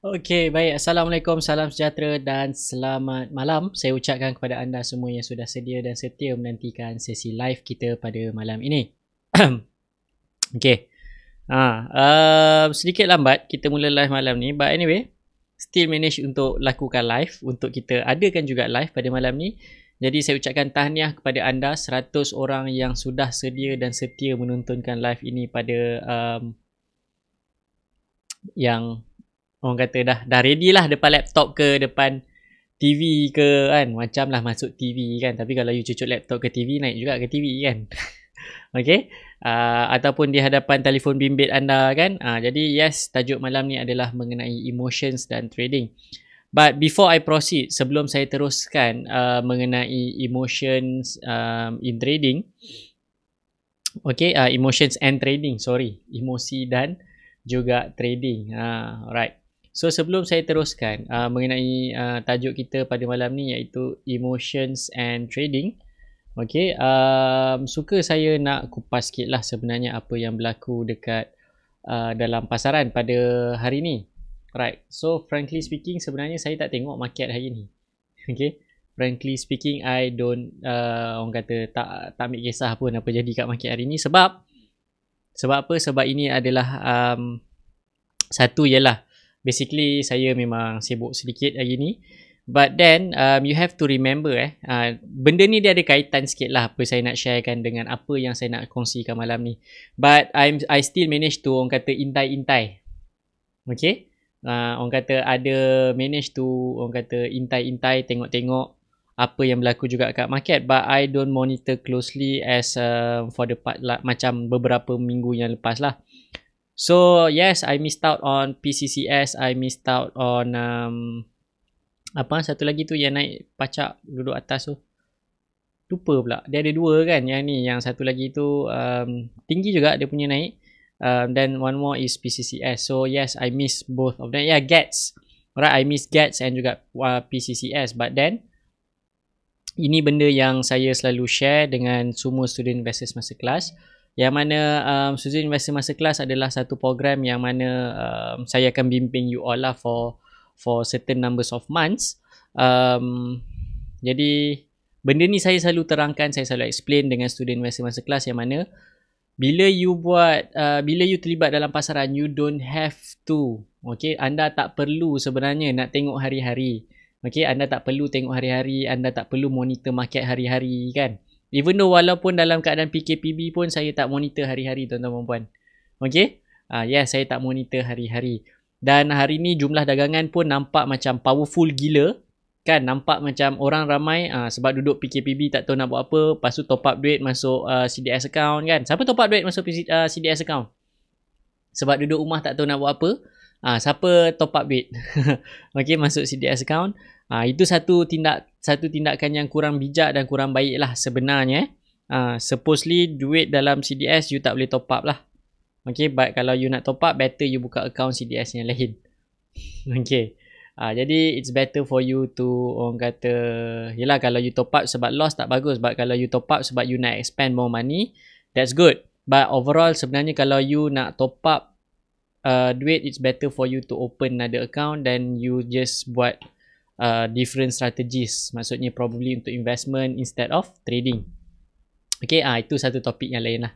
Okey, baik. Assalamualaikum, salam sejahtera dan selamat malam. Saya ucapkan kepada anda semua yang sudah sedia dan setia menantikan sesi live kita pada malam ini. Okey. Sedikit lambat kita mula live malam ni. But anyway, still manage untuk lakukan live. Untuk kita adakan juga live pada malam ni. Jadi saya ucapkan tahniah kepada anda 100 orang yang sudah sedia dan setia menontonkan live ini pada yang orang kata dah ready lah depan laptop ke depan TV ke kan, macam lah masuk TV kan. Tapi kalau you cucuk laptop ke TV, naik juga ke TV kan. Okay, ataupun di hadapan telefon bimbit anda kan. Jadi yes, tajuk malam ni adalah mengenai emotions dan trading. But before I proceed, sebelum saya teruskan mengenai emotions in trading, okay, emotions and trading, sorry, emosi dan juga trading. Alright. So sebelum saya teruskan mengenai tajuk kita pada malam ni, iaitu emotions and trading. Okay, suka saya nak kupas sikit lah sebenarnya apa yang berlaku dekat dalam pasaran pada hari ni. Right, so frankly speaking sebenarnya saya tak tengok market hari ni. Okay, frankly speaking I don't orang kata tak ambil kisah pun apa jadi kat market hari ni. Sebab apa? Sebab ini adalah satu ialah basically saya memang sibuk sedikit hari ni. But then you have to remember benda ni dia ada kaitan sikit lah apa saya nak sharekan dengan apa yang saya nak kongsikan malam ni. But I still manage to orang kata intai-intai. Okay, orang kata ada manage to orang kata intai-intai, tengok-tengok apa yang berlaku juga kat market. But I don't monitor closely as for the part lah, macam beberapa minggu yang lepas lah. So yes, I missed out on PCCS, I missed out on apa satu lagi tu yang naik pacak duduk atas tu. Lupa pula. Dia ada dua kan yang ni. Yang satu lagi tu tinggi juga dia punya naik. Then one more is PCCS. So yes, I miss both of them. Yeah, GATS. Alright, I miss GATS and juga PCCS. But then ini benda yang saya selalu share dengan semua student investors masterclass. Yang mana student investor masterclass adalah satu program yang mana saya akan bimbing you all lah for certain numbers of months. Jadi benda ni saya selalu terangkan, saya selalu explain dengan student investor masterclass yang mana bila you terlibat dalam pasaran, you don't have to, okay, anda tak perlu sebenarnya nak tengok hari-hari. Okay, anda tak perlu tengok hari-hari, anda tak perlu monitor market hari-hari kan. Even though walaupun dalam keadaan PKPB pun saya tak monitor hari-hari tuan-tuan dan puan. Okay, yes, saya tak monitor hari-hari. Dan hari ni jumlah dagangan pun nampak macam powerful gila kan, nampak macam orang ramai sebab duduk PKPB tak tahu nak buat apa, lepas tu top up duit masuk CDS account kan. Siapa top up duit masuk CDS account? Sebab duduk rumah tak tahu nak buat apa. Siapa top up duit? Okay, masuk CDS account. Itu satu tindakan yang kurang bijak dan kurang baik lah sebenarnya. Supposedly duit dalam CDS you tak boleh top up lah. Okay, but kalau you nak top up, better you buka account CDS yang lain. Okay, jadi it's better for you to orang kata, yelah kalau you top up sebab loss tak bagus, but kalau you top up sebab you nak expand more money, that's good. But overall sebenarnya kalau you nak top up duit, it's better for you to open another account dan you just buat different strategies. Maksudnya probably untuk investment instead of trading. Okay, itu satu topik yang lain lah.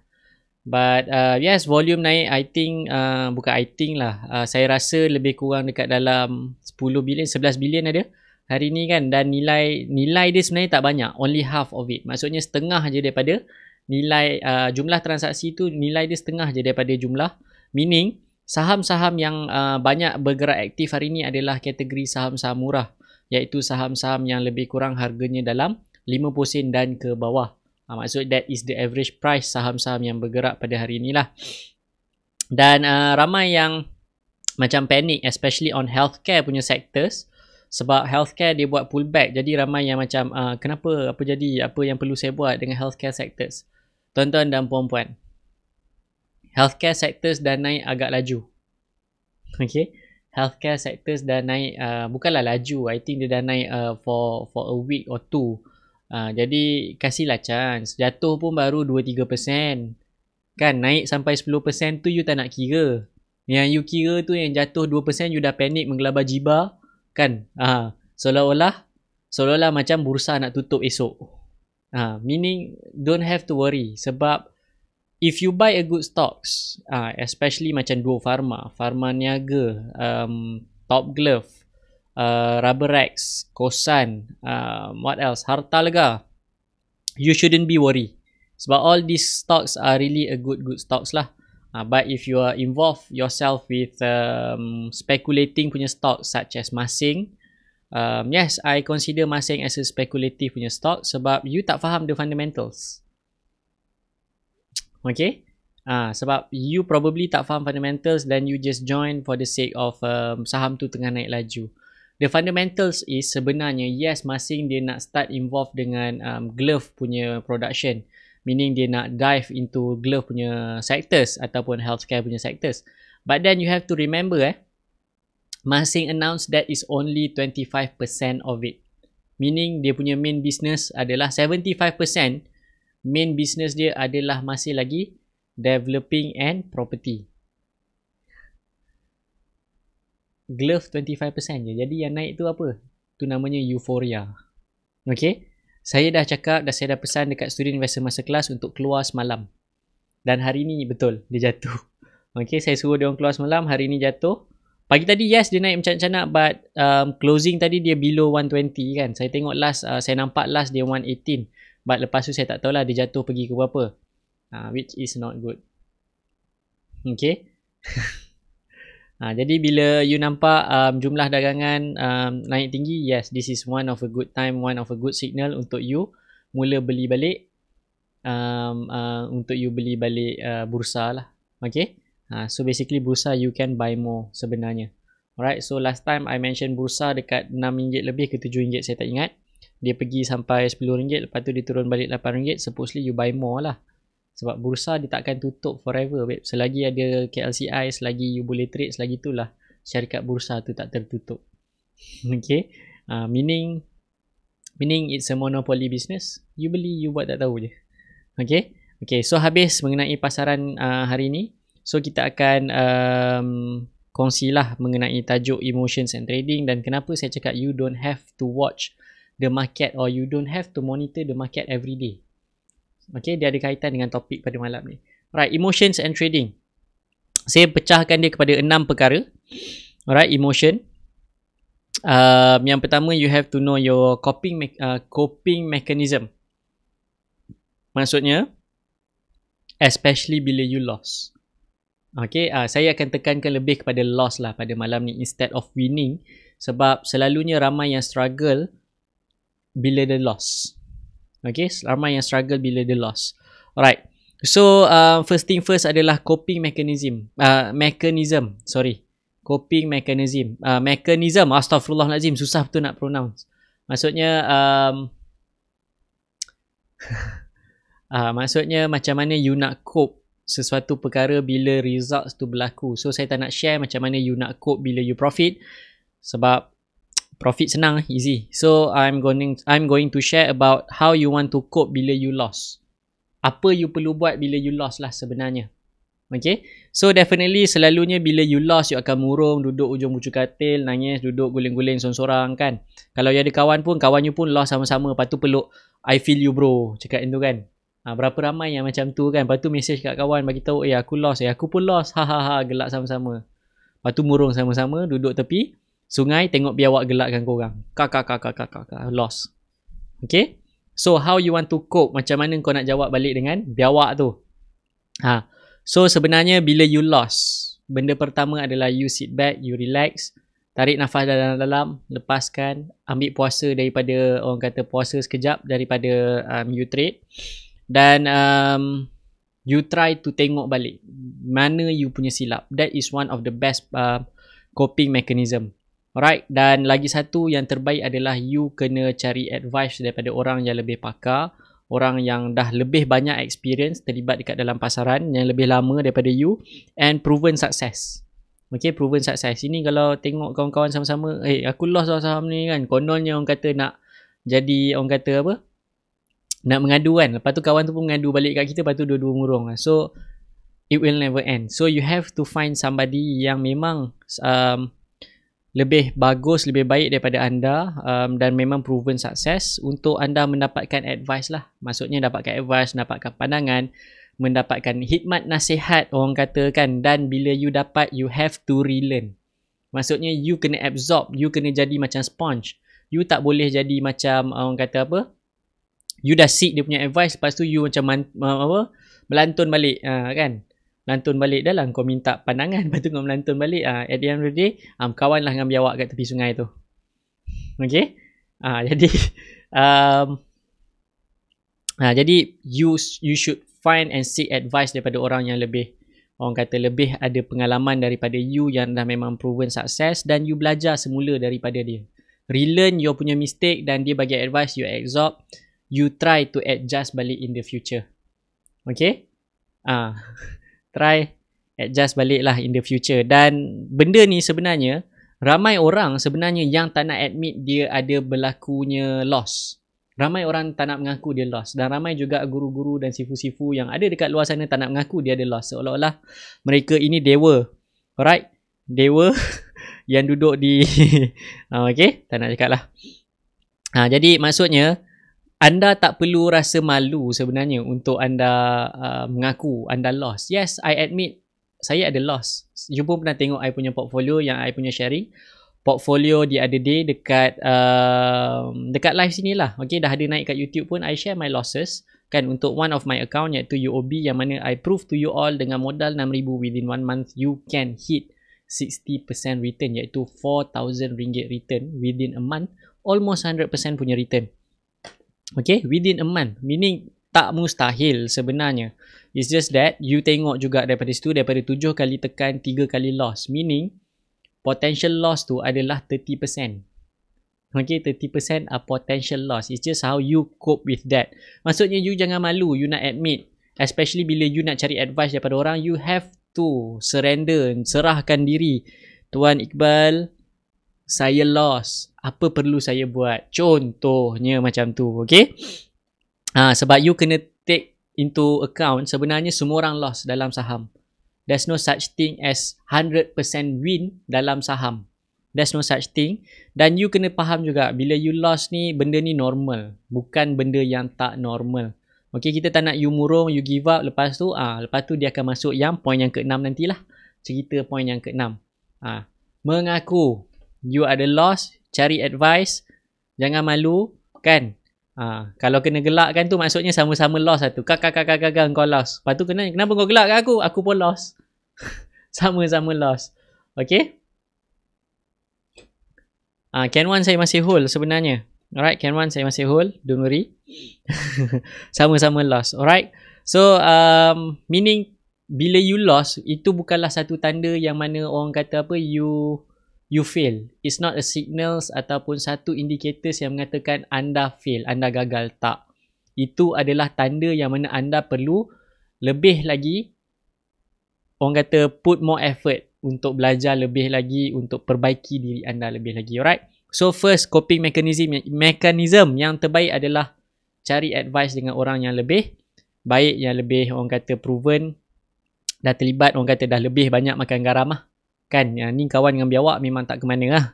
But yes, volume naik. I think bukan I think lah, saya rasa lebih kurang dekat dalam 10 bilion, 11 bilion ada hari ni kan. Dan nilai dia sebenarnya tak banyak, only half of it. Maksudnya setengah je daripada nilai jumlah transaksi tu, nilai dia setengah je daripada jumlah. Meaning saham-saham yang banyak bergerak aktif hari ni adalah kategori saham-saham murah, iaitu saham-saham yang lebih kurang harganya dalam 50 sen dan ke bawah. Maksud that is the average price saham-saham yang bergerak pada hari inilah. Dan ramai yang macam panic, especially on healthcare punya sectors. Sebab healthcare dia buat pullback. Jadi ramai yang macam kenapa, apa jadi, apa yang perlu saya buat dengan healthcare sectors. Tuan-tuan dan puan-puan, healthcare sectors dah naik agak laju. Okay, healthcare sectors dah naik, bukanlah laju, I think dia dah naik for a week or two. Jadi kasihlah chance. Jatuh pun baru 2-3%. Kan naik sampai 10% tu you tak nak kira. Yang you kira tu yang jatuh 2% you dah panik menggelabah jiba kan. Seolah-olah macam bursa nak tutup esok. Meaning don't have to worry sebab if you buy a good stocks, especially macam Duo Pharma, Pharma Niaga, Top Glove, Rubberex, Kosan, what else, Harta Lega, you shouldn't be worried sebab all these stocks are really a good stocks lah. But if you are involved yourself with speculating punya stocks such as Masing, yes, I consider Masing as a speculative punya stock sebab you tak faham the fundamentals. Okay? Sebab you probably tak faham fundamentals dan you just join for the sake of saham tu tengah naik laju. The fundamentals is sebenarnya yes, Masing dia nak start involved dengan glove punya production. Meaning dia nak dive into glove punya sectors ataupun healthcare punya sectors. But then you have to remember Masing announced that is only 25% of it. Meaning dia punya main business adalah 75%. Main business dia adalah masih lagi developing and property. Glove 25% je. Jadi yang naik tu apa? Tu namanya euphoria. Okay? Saya dah cakap, saya dah pesan dekat student investor masa kelas untuk keluar semalam. Dan hari ni betul, dia jatuh. Okay, saya suruh dia orang keluar semalam, hari ni jatuh. Pagi tadi yes, dia naik macam-macam but closing tadi dia below 120 kan. Saya tengok last, saya nampak last dia 118. But lepas tu saya tak tahulah dia jatuh pergi ke berapa. Which is not good. Okay. Jadi bila you nampak jumlah dagangan naik tinggi, yes, this is one of a good time, one of a good signal untuk you mula beli balik untuk you beli balik bursa lah. Okay. So basically bursa you can buy more sebenarnya. Alright, so last time I mention bursa dekat RM6 lebih ke RM7 saya tak ingat. Dia pergi sampai RM10, lepas tu dia turun balik RM8. Supposedly you buy more lah. Sebab bursa dia takkan tutup forever, babe. Selagi ada KLCI, selagi you boleh trade, selagi itulah syarikat bursa tu tak tertutup. Okay. Meaning it's a monopoly business. You beli, you buat tak tahu je. Okay. Okay, so habis mengenai pasaran hari ni. So kita akan kongsilah mengenai tajuk emotions and trading dan kenapa saya cakap you don't have to watch the market or you don't have to monitor the market every day. Okay, dia ada kaitan dengan topik pada malam ni. Alright, emotions and trading. Saya pecahkan dia kepada 6 perkara. Alright, emotion. Yang pertama, you have to know your coping mechanism. Maksudnya, especially bila you lost. Okay, saya akan tekankan lebih kepada loss lah pada malam ni instead of winning. Sebab selalunya ramai yang struggle bila dia loss. Okay, ramai yang struggle bila dia loss. Alright, so first thing first adalah coping mechanism. Coping mechanism. Astaghfirullahaladzim, susah betul nak pronounce. Maksudnya maksudnya macam mana you nak cope sesuatu perkara bila results tu berlaku. So saya tak nak share macam mana you nak cope bila you profit sebab profit senang, easy. So I'm going to share about how you want to cope bila you lost. Apa you perlu buat bila you lost lah sebenarnya. Okay. So definitely selalunya bila you lost you akan murung, duduk ujung bucu katil, nangis, duduk guling-guling sorang-sorang kan. Kalau you ada kawan you pun lost sama-sama. Lepas tu peluk, I feel you bro, cakap itu kan. Berapa ramai yang macam tu kan. Lepas tu message kat kawan bagi tahu, aku lost, aku pun lost. Ha gelak sama-sama. Lepas tu murung sama-sama, duduk tepi sungai, tengok biawak gelakkan korang. Kakak, lost. Okay. So how you want to cope? Macam mana kau nak jawab balik dengan biawak tu? So sebenarnya bila you lost, benda pertama adalah you sit back, you relax, tarik nafas dalam-dalam, lepaskan, ambil puasa daripada, orang kata puasa sekejap daripada you trade. Dan you try to tengok balik mana you punya silap. That is one of the best coping mechanism. Alright, dan lagi satu yang terbaik adalah you kena cari advice daripada orang yang lebih pakar, orang yang dah lebih banyak experience terlibat dekat dalam pasaran, yang lebih lama daripada you and proven success. Okay, proven success. Ini kalau tengok kawan-kawan sama-sama, aku lost saham ni kan, kononnya orang kata nak jadi, orang kata apa, nak mengadu kan. Lepas tu kawan tu pun mengadu balik kat kita, lepas tu dua-dua murung. So it will never end. So you have to find somebody yang memang lebih bagus, lebih baik daripada anda, dan memang proven sukses untuk anda mendapatkan advice lah. Maksudnya dapatkan advice, dapatkan pandangan, mendapatkan hikmat nasihat orang kata kan. Dan bila you dapat, you have to relearn. Maksudnya you kena absorb, you kena jadi macam sponge. You tak boleh jadi macam orang kata apa, you dah seek dia punya advice, lepas tu you macam melantun balik, kan. Lantun balik dah lah, kau minta pandangan, lepas tu kau melantun balik. At the end of the day, kawan lah dengan biawak kat tepi sungai tu. Okay. Jadi jadi you should find and seek advice daripada orang yang lebih, orang kata lebih ada pengalaman daripada you, yang dah memang proven sukses, dan you belajar semula daripada dia. Relearn your punya mistake, dan dia bagi advice, you absorb, you try to adjust balik in the future. Okay. Try adjust balik lah in the future. Dan benda ni sebenarnya ramai orang sebenarnya yang tak nak admit dia ada berlakunya loss. Ramai orang tak nak mengaku dia loss, dan ramai juga guru-guru dan sifu-sifu yang ada dekat luar sana tak nak mengaku dia ada loss, seolah-olah mereka ini dewa. Alright, dewa yang duduk di okay, tak nak cakap lah. Jadi maksudnya anda tak perlu rasa malu sebenarnya untuk anda mengaku anda lost. Yes, I admit saya ada loss. You pun pernah tengok I punya portfolio yang I punya sharing. Portfolio the other day dekat live sini lah. Okay, dah ada naik kat YouTube pun, I share my losses kan untuk one of my account iaitu UOB, yang mana I prove to you all dengan modal 6,000 within 1 month you can hit 60% return, iaitu RM4,000 return within a month, almost 100% punya return. Okay, within a month, meaning tak mustahil sebenarnya. It's just that you tengok juga daripada situ, daripada 7 kali tekan 3 kali loss, meaning potential loss tu adalah 30%. Okay, 30% are potential loss. It's just how you cope with that. Maksudnya you jangan malu, you nak admit, especially bila you nak cari advice daripada orang, you have to surrender, serahkan diri. Tuan Iqbal, saya lost, apa perlu saya buat? Contohnya macam tu, okay? Sebab you kena take into account sebenarnya semua orang lost dalam saham. There's no such thing as 100% win dalam saham. There's no such thing. Dan you kena faham juga, bila you lost ni, benda ni normal, bukan benda yang tak normal. Okay, kita tak nak you murung, you give up, lepas tu dia akan masuk yang point yang ke-6 nantilah. Cerita point yang ke-6. Mengaku you ada loss, cari advice, jangan malu, kan? Kalau kena gelakkan tu maksudnya sama-sama loss lah tu. Kak kau loss. Lepas tu kenapa kau gelak kat aku? Aku pun loss. Sama-sama loss. Okay? Can 1 saya masih hold sebenarnya. Alright, Can 1 saya masih hold. Don't worry. Sama-sama loss. Alright. So, meaning bila you lost, itu bukanlah satu tanda yang mana orang kata apa, you fail. It's not a signals ataupun satu indicators yang mengatakan anda fail, anda gagal. Tak. Itu adalah tanda yang mana anda perlu lebih lagi, orang kata put more effort untuk belajar lebih lagi, untuk perbaiki diri anda lebih lagi. Alright. So first coping mechanism yang terbaik adalah cari advice dengan orang yang lebih baik, yang lebih orang kata proven, dah terlibat, orang kata dah lebih banyak makan garam lah. Kan, yang ni kawan dengan biawak memang tak ke mana lah.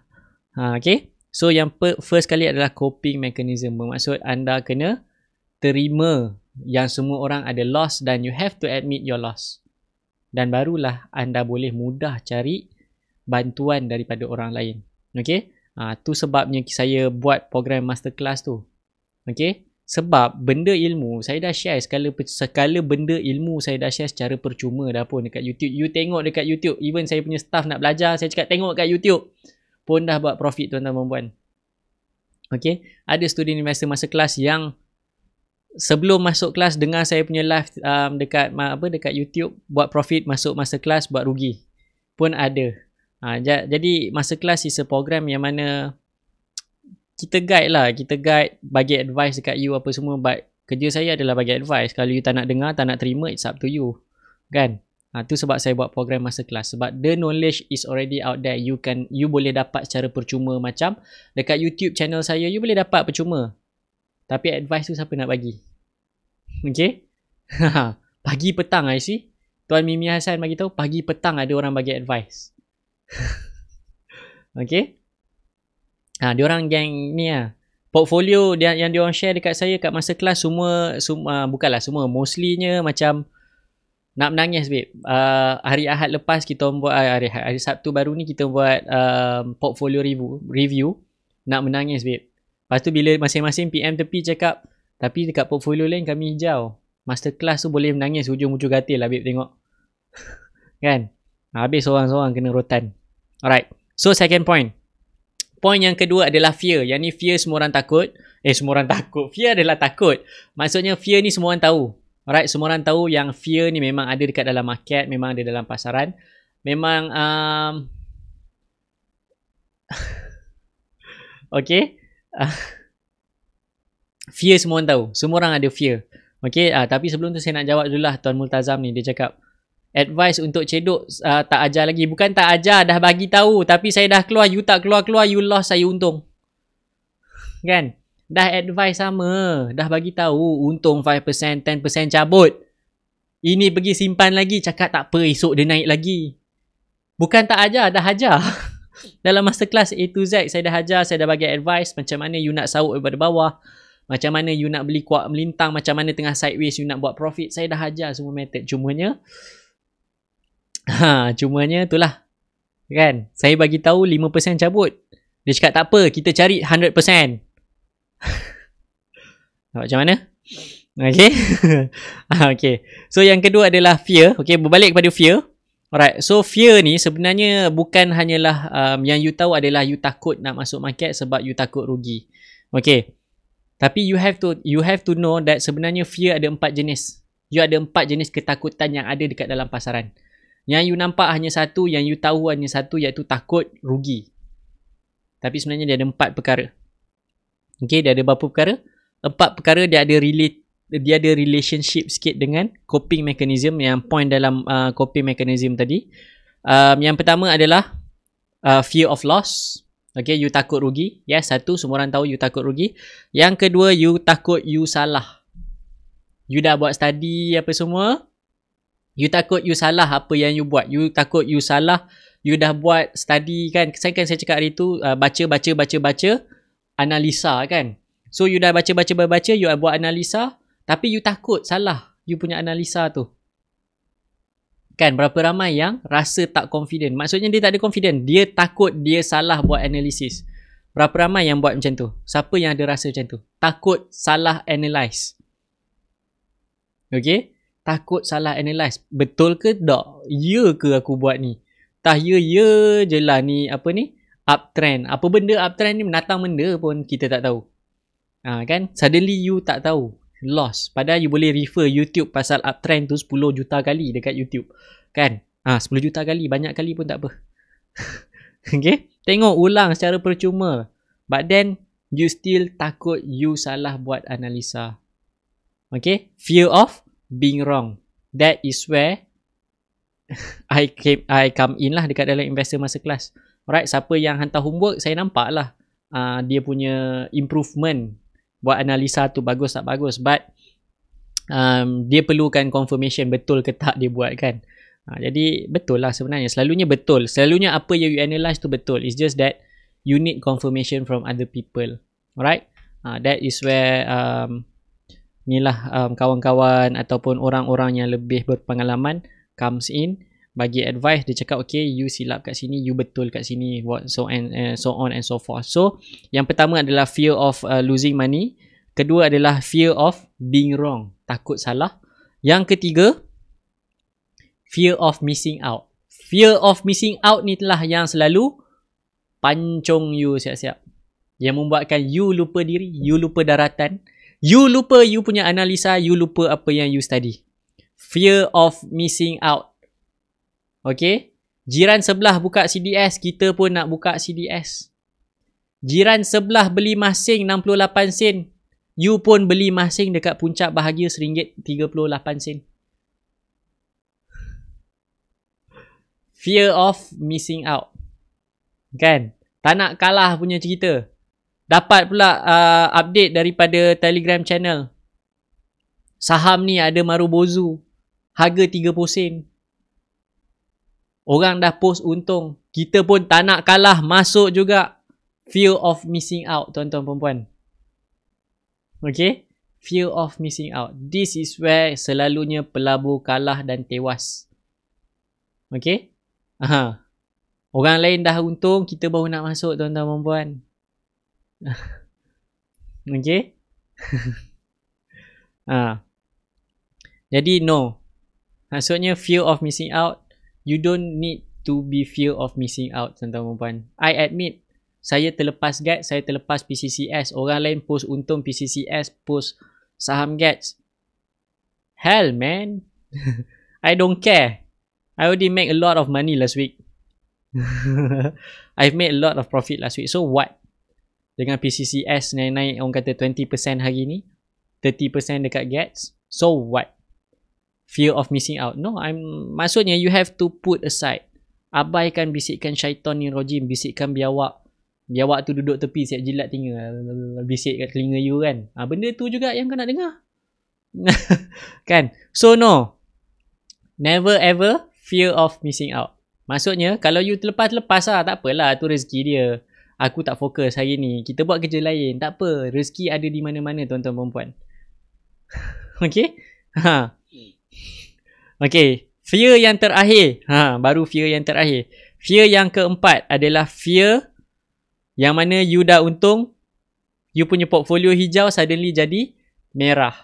Okay. So yang first kali adalah coping mechanism. Bermaksud anda kena terima yang semua orang ada loss, dan you have to admit your loss. Dan barulah anda boleh mudah cari bantuan daripada orang lain. Okay. Tu sebabnya saya buat program masterclass tu. Okay. Sebab benda ilmu saya dah share, sekala benda ilmu saya dah share secara percuma dah pun dekat YouTube. You tengok dekat YouTube, even saya punya staff nak belajar, saya cakap tengok dekat YouTube, pun dah buat profit tuan-tuan dan puan. Okay, ada student investor masterclass yang sebelum masuk kelas dengar saya punya live dekat YouTube, buat profit, masuk masterclass buat rugi. Pun ada. Jadi masterclass is a program yang mana kita guide, bagi advice dekat you apa semua. But kerja saya adalah bagi advice. Kalau you tak nak dengar, tak nak terima, it's up to you. Kan? Tu sebab saya buat program masterclass. Sebab the knowledge is already out there. You boleh dapat secara percuma. Macam dekat YouTube channel saya, you boleh dapat percuma. Tapi advice tu siapa nak bagi? Okay? Pagi petang I see. Tuan Mimi Hassan bagi tahu pagi petang ada orang bagi advice. Okay. Diorang geng ni lah. Portfolio yang diorang share dekat saya kat masa kelas semua bukanlah semua, mostlynya macam nak menangis babe. Hari Ahad lepas kita buat hari Sabtu baru ni kita buat portfolio review nak menangis babe. Lepas tu bila masing-masing PM tepi cakap tapi dekat portfolio lain kami hijau. Master class tu boleh menangis hujung-hujung gatil lah babe tengok. Kan? Habis seorang-seorang kena rotan. Alright. So second point. Point yang kedua adalah fear. Yang ni fear semua orang takut. Semua orang takut. Fear adalah takut. Maksudnya fear ni semua orang tahu. Alright, semua orang tahu yang fear ni memang ada dekat dalam market, memang ada dalam pasaran. Memang okay. Fear semua orang tahu. Semua orang ada fear. Okay, tapi sebelum tu saya nak jawab dulu lah Tuan Multazam ni. Dia cakap, advice untuk cedok tak ajar lagi. Bukan tak ajar, dah bagi tahu. Tapi saya dah keluar, you tak keluar-keluar, you lost, saya untung. Kan? Dah advice sama. Dah bagi tahu, untung 5%, 10% cabut. Ini pergi simpan lagi, cakap tak apa, esok dia naik lagi. Bukan tak ajar, dah ajar. Dalam masterclass A to Z, saya dah ajar, saya dah bagi advice macam mana you nak saut daripada bawah. Macam mana you nak beli kuat melintang, macam mana tengah sideways you nak buat profit. Saya dah ajar semua method. Cumanya itulah. Kan? Saya bagi tahu 5% cabut. Dia cakap tak apa, kita cari 100%. Macam mana? Okay. Okay. So yang kedua adalah fear. Okay, berbalik kepada fear. Alright. So fear ni sebenarnya bukan hanyalah yang you tahu adalah you takut nak masuk market sebab you takut rugi. Okay. Tapi you have to know that sebenarnya fear ada 4 jenis. You ada 4 jenis ketakutan yang ada dekat dalam pasaran. Yang you nampak hanya satu, yang you tahu hanya satu, iaitu takut rugi. Tapi sebenarnya dia ada 4 perkara. Okay, dia ada berapa perkara? 4 perkara dia ada relationship sikit dengan coping mechanism, yang point dalam coping mechanism tadi. Yang pertama adalah fear of loss. Okay, you takut rugi. Yes, satu, semua orang tahu you takut rugi. Yang kedua, you takut you salah. You dah buat study apa semua, you takut you salah apa yang you buat. You takut you salah. You dah buat study kan. Saya cakap hari tu, baca, analisa kan. So you dah baca, you buat analisa, tapi you takut salah you punya analisa tu. Kan, berapa ramai yang rasa tak confident. Maksudnya dia tak ada confident. Dia takut dia salah buat analisis. Berapa ramai yang buat macam tu? Siapa yang ada rasa macam tu? Takut salah analyse. Okay? Takut salah analyse. Betul ke tak? Ya ke aku buat ni? Tak ya je lah ni. Apa ni? Uptrend. Apa benda uptrend ni? Menatang benda pun kita tak tahu. Kan? Suddenly you tak tahu. Lost. Padahal you boleh refer YouTube pasal uptrend tu 10 juta kali dekat YouTube. Kan? 10 juta kali. Banyak kali pun tak apa. Okay? Tengok ulang secara percuma. But then, you still takut you salah buat analisa. Okay? Fear of being wrong. That is where I come in lah dekat dalam investor masterclass. Alright? Siapa yang hantar homework, saya nampak lah dia punya improvement. Buat analisa tu bagus tak bagus, but dia perlukan confirmation betul ke tak dia buat kan. Jadi betul lah sebenarnya, selalunya betul, selalunya apa yang you analyse tu betul. It's just that you need confirmation from other people. Alright, that is where kawan-kawan ataupun orang-orang yang lebih berpengalaman comes in, bagi advice. Dia cakap okay, you silap kat sini, you betul kat sini, so on and so forth. So yang pertama adalah fear of losing money. Kedua adalah fear of being wrong, takut salah. Yang ketiga, fear of missing out. Fear of missing out ni telah yang selalu pancung you siap-siap, yang membuatkan you lupa diri, you lupa daratan, you lupa you punya analisa, you lupa apa yang you study. Fear of missing out. Okay, jiran sebelah buka CDS, kita pun nak buka CDS. Jiran sebelah beli masing 68 sen, you pun beli masing dekat puncak bahagia RM1.38. Fear of missing out. Kan? Tak nak kalah punya cerita. Dapat pula update daripada Telegram channel. Saham ni ada Marubozu. Harga 30 sen. Orang dah post untung. Kita pun tak nak kalah, masuk juga. Fear of missing out, tuan-tuan perempuan. Okay? Fear of missing out. This is where selalunya pelabur kalah dan tewas. Okay? Aha. Orang lain dah untung, kita baru nak masuk, tuan-tuan perempuan. Okay? Jadi no. Maksudnya fear of missing out, you don't need to be fear of missing out, tuan-tuan perempuan. I admit, saya terlepas GATS, saya terlepas PCCS. Orang lain post untung PCCS, post saham GATS. Hell man. I don't care. I already make a lot of money last week. I've made a lot of profit last week. So what? Dengan PCCS naik-naik orang kata 20% hari ni, 30% dekat GATS. So what? Fear of missing out. No, maksudnya you have to put aside. Abaikan bisikkan syaitan ni rojim, bisikkan biawak. Biawak tu duduk tepi siap jilat telinga, bisik kat telinga you kan. Benda tu juga yang kau nak dengar. Kan? So no. Never ever fear of missing out. Maksudnya kalau you terlepas-lepas lah, tak apalah, tu rezeki dia. Aku tak fokus hari ni. Kita buat kerja lain. Tak apa. Rezeki ada di mana-mana, tuan-tuan perempuan. Okay? Okay. Fear yang terakhir. Baru fear yang terakhir. Fear yang keempat adalah fear yang mana you dah untung, you punya portfolio hijau suddenly jadi merah.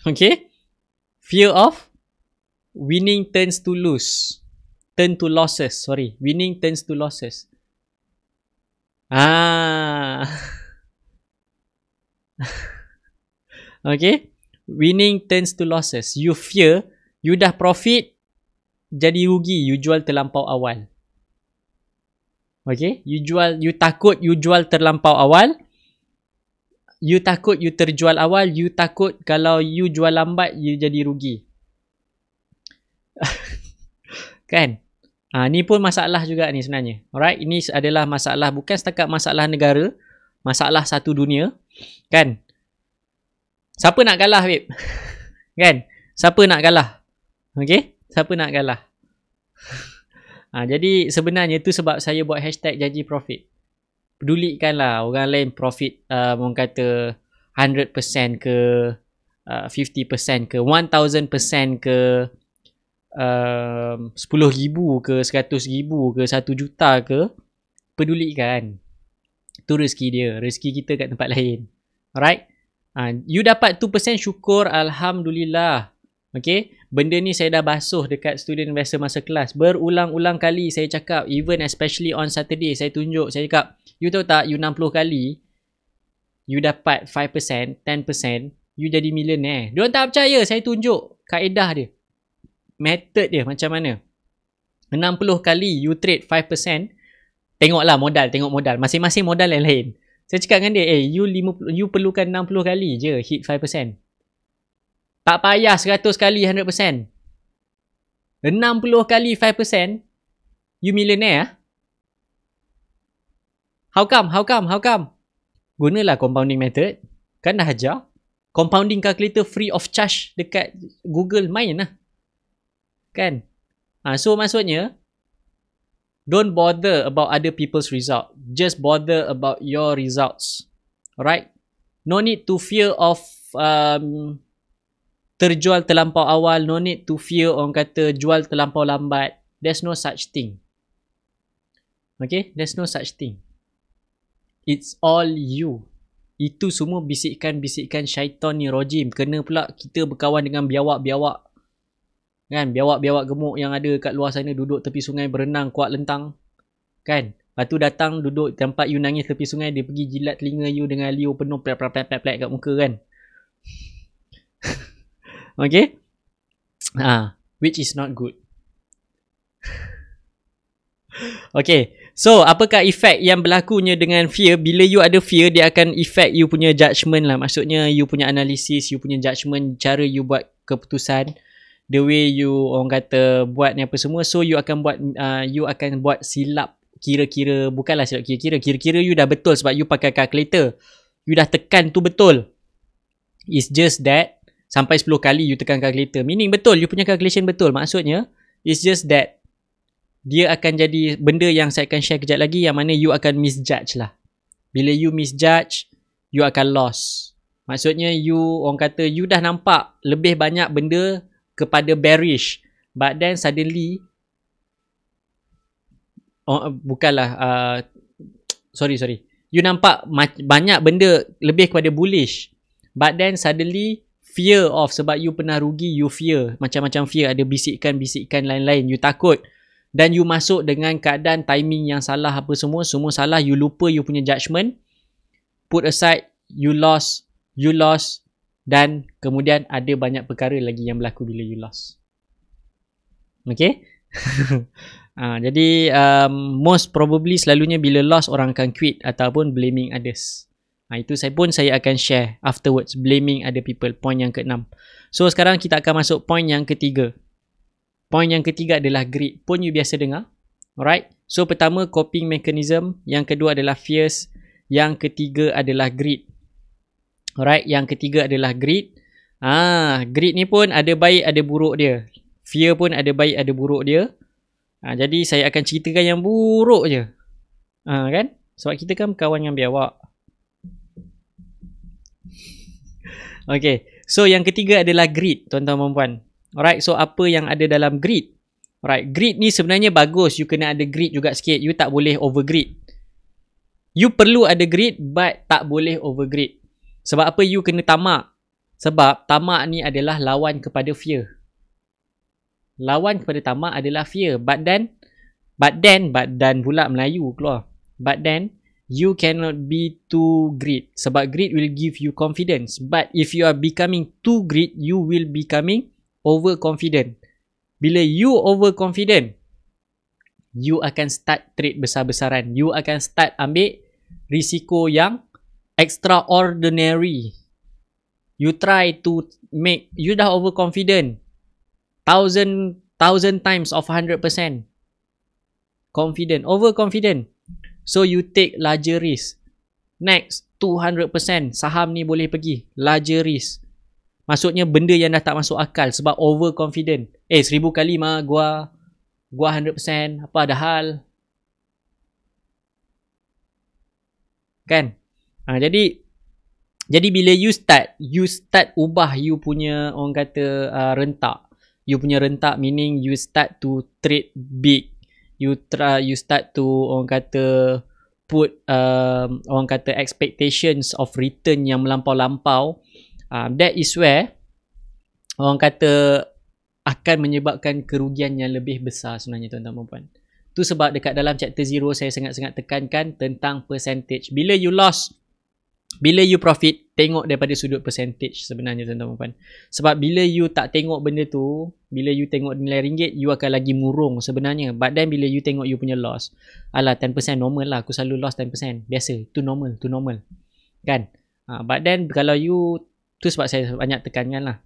Okay? Fear of winning turns to lose. Turn to losses. Sorry. Winning turns to losses. Okay? Winning turns to losses. You fear, you dah profit, jadi rugi. You jual terlampau awal. Okay? You takut you jual terlampau awal. You takut you terjual awal. You takut kalau you jual lambat, you jadi rugi. Kan? Ni pun masalah juga ni sebenarnya. Alright? Ini adalah masalah, bukan setakat masalah negara, masalah satu dunia. Kan? Siapa nak kalah, babe? Kan? Siapa nak kalah? Okay? Siapa nak kalah? Jadi sebenarnya tu sebab saya buat hashtag janji profit. Pedulikanlah orang lain profit, orang kata 100% ke, 50% ke, 1000% ke, 10,000 ke, 100,000 ke, 1 juta ke. Pedulikan. Tu rezeki dia. Rezeki kita kat tempat lain. Alright? You dapat 2% syukur, Alhamdulillah. Okay? Benda ni saya dah basuh dekat student investor masa kelas. Berulang-ulang kali saya cakap, even especially on Saturday, saya tunjuk, saya cakap, you tahu tak, you 60 kali, you dapat 5%, 10%, you jadi millionaire. Diorang tak percaya, saya tunjuk kaedah dia. Method dia macam mana. 60 kali you trade 5%, tengoklah modal, tengok modal. Masing-masing modal yang lain. Saya cakap dengan dia, you perlukan 60 kali je hit 5%. Tak payah 100 kali 100%. 60 kali 5%, you millionaire. How come? Gunalah compounding method. Kan dah ajar. Compounding calculator free of charge dekat Google, main lah. Kan? So maksudnya, don't bother about other people's result. Just bother about your results. Alright? No need to fear of terjual terlampau awal. No need to fear orang kata jual terlampau lambat. There's no such thing. Okay? There's no such thing. It's all you. Itu semua bisikan-bisikan syaitan ni rojim. Kena pula kita berkawan dengan biawak-biawak. Kan? Biawak-biawak gemuk yang ada kat luar sana duduk tepi sungai berenang kuat lentang. Kan? Lepas tu datang duduk tempat you nangis tepi sungai, dia pergi jilat telinga you dengan liur penuh plek-plek kat muka kan. Okay? Which is not good. Okay. So, apakah efek yang berlakunya dengan fear? Bila you ada fear, dia akan efek you punya judgement lah. Maksudnya, you punya analisis, you punya judgement, cara you buat keputusan, the way you orang kata buat ni apa semua. So, you akan buat silap kira-kira. Bukanlah silap kira-kira. Kira-kira you dah betul sebab you pakai calculator. You dah tekan tu betul. It's just that Sampai 10 kali you tekan calculator. Meaning betul, you punya calculation betul. Maksudnya, it's just that dia akan jadi benda yang saya akan share kejap lagi yang mana you akan misjudge lah. Bila you misjudge, you akan lost. Maksudnya you, orang kata you dah nampak lebih banyak benda kepada bearish. But then suddenly, sorry. You nampak banyak benda lebih kepada bullish. But then suddenly, fear of, sebab you pernah rugi, you fear. Macam-macam fear, ada bisikan-bisikan lain-lain. You takut. Dan you masuk dengan keadaan timing yang salah apa semua salah, you lupa you punya judgement, put aside, you lost, dan kemudian ada banyak perkara lagi yang berlaku bila you lost. Okay? Jadi most probably selalunya bila lost orang akan quit ataupun blaming others. Itu saya akan share afterwards, blaming other people, point yang ke-6. So sekarang kita akan masuk point yang ketiga. Point yang ketiga adalah greed. Pun you biasa dengar. Alright. So pertama coping mechanism. Yang kedua adalah fears. Yang ketiga adalah greed. Alright. Yang ketiga adalah greed. Greed ni pun ada baik ada buruk dia. Fear pun ada baik ada buruk dia. Jadi saya akan ceritakan yang buruk je. Kan? Sebab kita kan kawan dengan biawak. Okay. So yang ketiga adalah greed, tuan-tuan dan puan. Alright, so apa yang ada dalam greed? Alright, greed ni sebenarnya bagus. You kena ada greed juga sikit. You tak boleh over greed. You perlu ada greed but tak boleh over greed. Sebab apa? You kena tamak. Sebab tamak ni adalah lawan kepada fear. Lawan kepada tamak adalah fear. But then pula Melayu keluar. But then you cannot be too greed. Sebab greed will give you confidence. But if you are becoming too greed, you will becoming overconfident. Bila you overconfident, you akan start trade besar-besaran. You akan start ambil risiko yang extraordinary. You try to make, you dah overconfident. Thousand times of 100%. Confident, overconfident. So you take larger risk. Next, 200% saham ni boleh pergi. Larger risk. Maksudnya benda yang dah tak masuk akal sebab overconfident. 1000 kali mah gua 100%, apa ada hal? Kan? Jadi bila you start ubah you punya orang kata rentak. You punya rentak meaning you start to trade big. You start to orang kata put orang kata expectations of return yang melampau-lampau. That is where orang kata akan menyebabkan kerugian yang lebih besar sebenarnya tuan-tuan dan puan. Tu sebab dekat dalam chapter 0 saya sangat-sangat tekankan tentang percentage. Bila you loss, bila you profit, tengok daripada sudut percentage sebenarnya tuan-tuan dan puan. Sebab bila you tak tengok benda tu, bila you tengok nilai ringgit, you akan lagi murung sebenarnya. But then bila you tengok you punya loss, alah 10% normal lah, aku selalu loss 10%. Biasa, tu normal. Kan? But then kalau you, tu sebab saya banyak tekankan lah.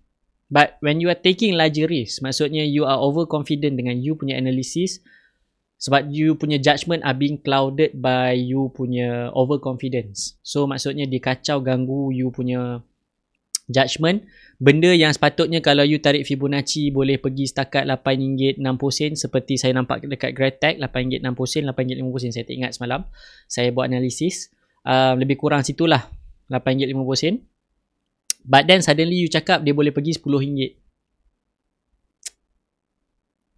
But when you are taking larger risk, maksudnya you are overconfident dengan you punya analysis. Sebab you punya judgement are being clouded by you punya overconfidence. So maksudnya dia kacau ganggu you punya judgement. Benda yang sepatutnya kalau you tarik Fibonacci boleh pergi setakat RM8.60 seperti saya nampak dekat Gratek, RM8.60, RM8.50. Saya tak ingat semalam. Saya buat analisis. Lebih kurang situlah RM8.50. But then suddenly you cakap dia boleh pergi RM10.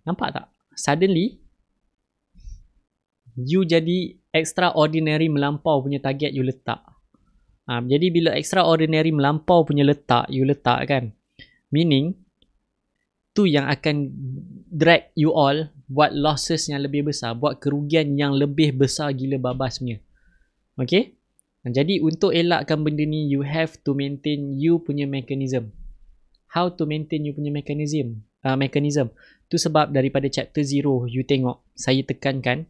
Nampak tak? Suddenly you jadi extraordinary melampau punya target you letak. Jadi bila extraordinary melampau punya you letak kan, meaning tu yang akan drag you all buat losses yang lebih besar, buat kerugian yang lebih besar gila babas punya. Okay? Jadi untuk elakkan benda ni, you have to maintain you punya mechanism. How to maintain you punya mechanism? Tu sebab daripada chapter 0 you tengok, saya tekankan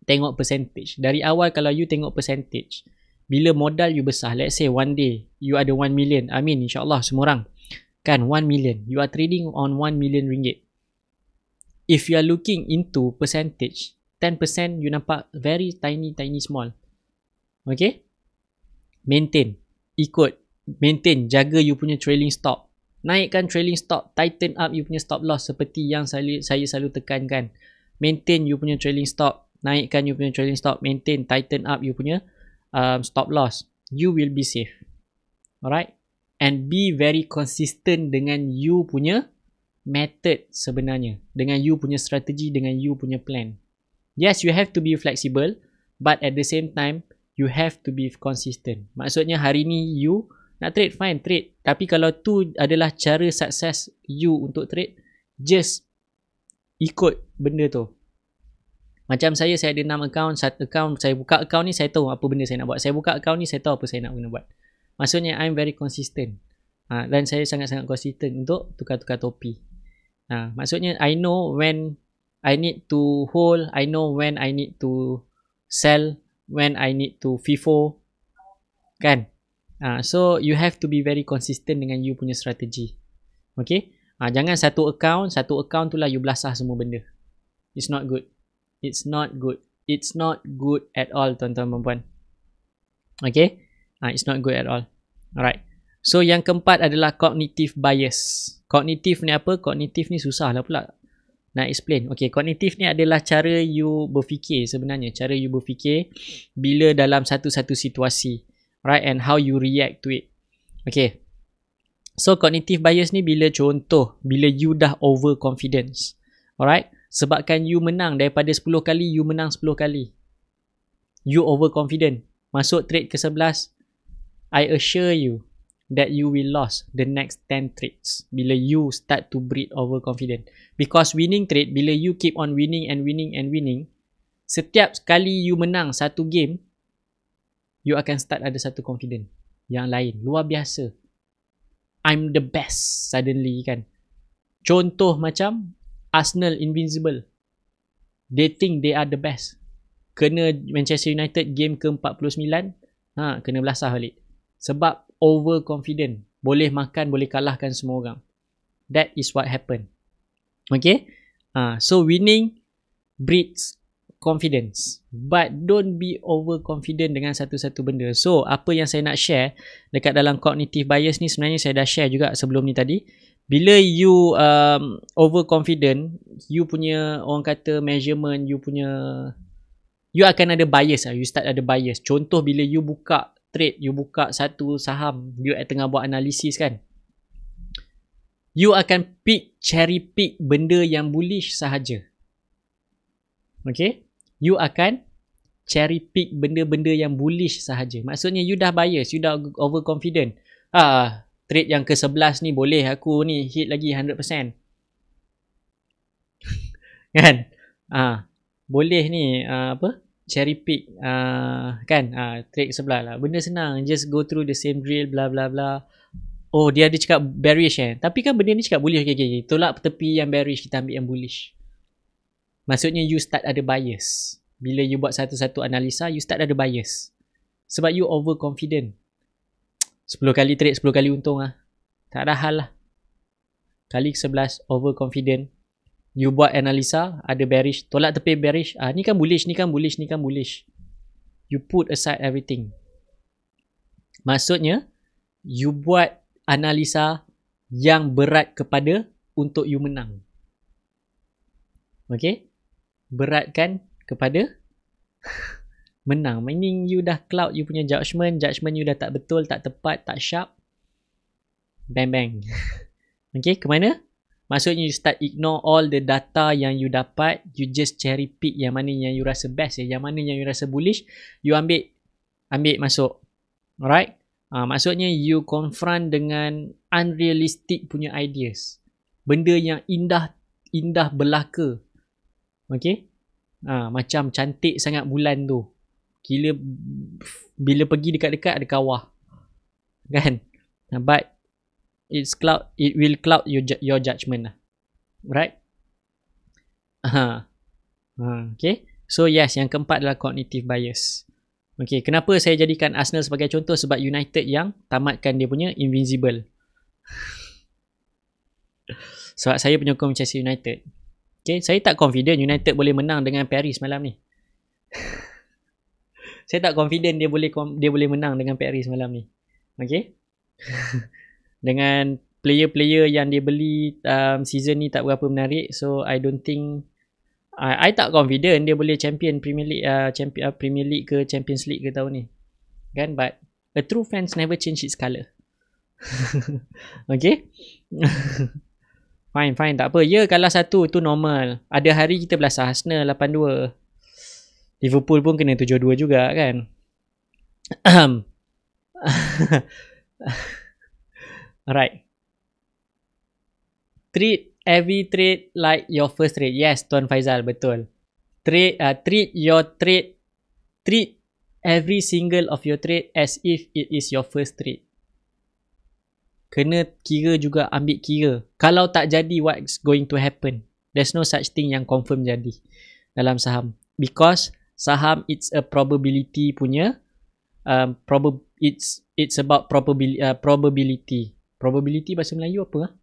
tengok percentage. Dari awal kalau you tengok percentage, bila modal you besar, let's say one day you ada 1 million, amin insyaAllah semua orang kan, 1 million, you are trading on 1 million ringgit. If you are looking into percentage, 10% you nampak very tiny small. Okay, maintain, jaga you punya trailing stop. Naikkan trailing stop, tighten up you punya stop loss seperti yang saya selalu tekankan. Maintain you punya trailing stop, naikkan you punya trailing stop, maintain, tighten up you punya stop loss. You will be safe. Alright? And be very consistent dengan you punya method sebenarnya. Dengan you punya strategi, dengan you punya plan. Yes, you have to be flexible, but at the same time, you have to be consistent. Maksudnya hari ni you nak trade, fine, trade. Tapi kalau tu adalah cara sukses you untuk trade, just ikut benda tu. Macam saya ada 6 account, 1 account, saya buka account ni, saya tahu apa benda saya nak buat. Saya buka account ni, saya tahu apa saya nak guna buat. Maksudnya, I'm very consistent. Dan saya sangat-sangat consistent untuk tukar-tukar topi. Maksudnya, I know when I need to hold, I know when I need to sell, when I need to FIFO. Kan? So you have to be very consistent dengan you punya strategi. Okay? Jangan satu account tu lah you belasah semua benda. It's not good. It's not good. It's not good at all, tuan-tuan dan puan. Okay? It's not good at all. Alright. So yang keempat adalah cognitive bias. Cognitive ni apa? Cognitive ni susah lah pula nak explain. Okay, cognitive ni adalah cara you berfikir sebenarnya. Cara you berfikir bila dalam satu-satu situasi. Right, and how you react to it. Okay. So cognitive bias ni bila you dah overconfidence. Alright. Sebabkan you menang daripada 10 kali, you menang 10 kali. You overconfident. Masuk trade ke-11, I assure you that you will lose the next 10 trades bila you start to breed overconfident. Because winning trade, bila you keep on winning and winning and winning, setiap kali you menang satu game, you akan start ada satu confident yang lain. Luar biasa. I'm the best suddenly kan. Contoh macam Arsenal Invincible. They think they are the best. Kena Manchester United game ke-49, kena belasah balik. Sebab overconfident. Boleh makan, boleh kalahkan semua orang. That is what happened. Okay? So winning breeds confidence, but don't be overconfident dengan satu-satu benda. So apa yang saya nak share dekat dalam cognitive bias ni, sebenarnya saya dah share juga sebelum ni tadi. Bila you overconfident, you punya orang kata measurement, you akan ada bias lah. You start ada bias. Contoh bila you buka trade, you buka satu saham, you tengah buat analisis kan, you akan cherry pick benda yang bullish sahaja. Okay? You akan cherry pick benda-benda yang bullish sahaja. Maksudnya you dah bias, you dah overconfident. Trade yang ke-11 ni boleh aku ni hit lagi 100%. Kan? Boleh ni cherry pick kan? Trade sebelah lah. Benda senang, just go through the same drill bla bla bla. Oh, dia ada cakap bearish tapi kan benda ni cakap bullish. Okay. Tolak tepi yang bearish, kita ambil yang bullish. Maksudnya you start ada bias. Bila you buat satu-satu analisa, you start ada bias. Sebab you overconfident. 10 kali trade, 10 kali untung lah. Tak ada hal lah. Kali ke-11, overconfident. You buat analisa, ada bearish. Tolak tepi bearish. Ni kan bullish, ni kan bullish, ni kan bullish. You put aside everything. Maksudnya, you buat analisa yang berat kepada untuk you menang. Okay? Beratkan kepada menang. Meaning you dah cloud you punya judgement you dah tak betul, tak tepat, tak sharp. Bang bang. Okay, ke mana? Maksudnya you start ignore all the data yang you dapat, you just cherry pick yang mana yang you rasa best, yang mana yang you rasa bullish, you ambil masuk. Alright? Maksudnya you confront dengan unrealistic punya ideas. Benda yang indah belaka. Okay? Macam cantik sangat bulan tu. Gila, bila pergi dekat-dekat ada kawah. Kan? But it will cloud your judgment lah. Right? Okay? So yes, yang keempat adalah cognitive bias. Okay, kenapa saya jadikan Arsenal sebagai contoh? Sebab United yang tamatkan dia punya Invincible. Sebab saya penyokong Manchester United. Okay, saya tak confident United boleh menang dengan Paris malam ni. Saya tak confident dia boleh menang dengan Paris malam ni. Okay? Dengan player-player yang dia beli season ni tak berapa menarik. So I don't think I tak confident dia boleh champion Premier League Premier League ke Champions League ke tahun ni. Kan, but a true fans never change its colour. Okay. Fine, tak apa. Ya, kalah 1 tu normal. Ada hari kita belasah Arsenal 8-2. Liverpool pun kena 7-2 juga kan. Alright. Treat every trade like your first trade. Yes, Tuan Faizal, betul. Treat every single of your trade as if it is your first trade. Kena kira juga, ambil kira. Kalau tak jadi, what's going to happen? There's no such thing yang confirm jadi dalam saham. Because saham, it's a probability punya. It's about probability. Probability bahasa Melayu apa?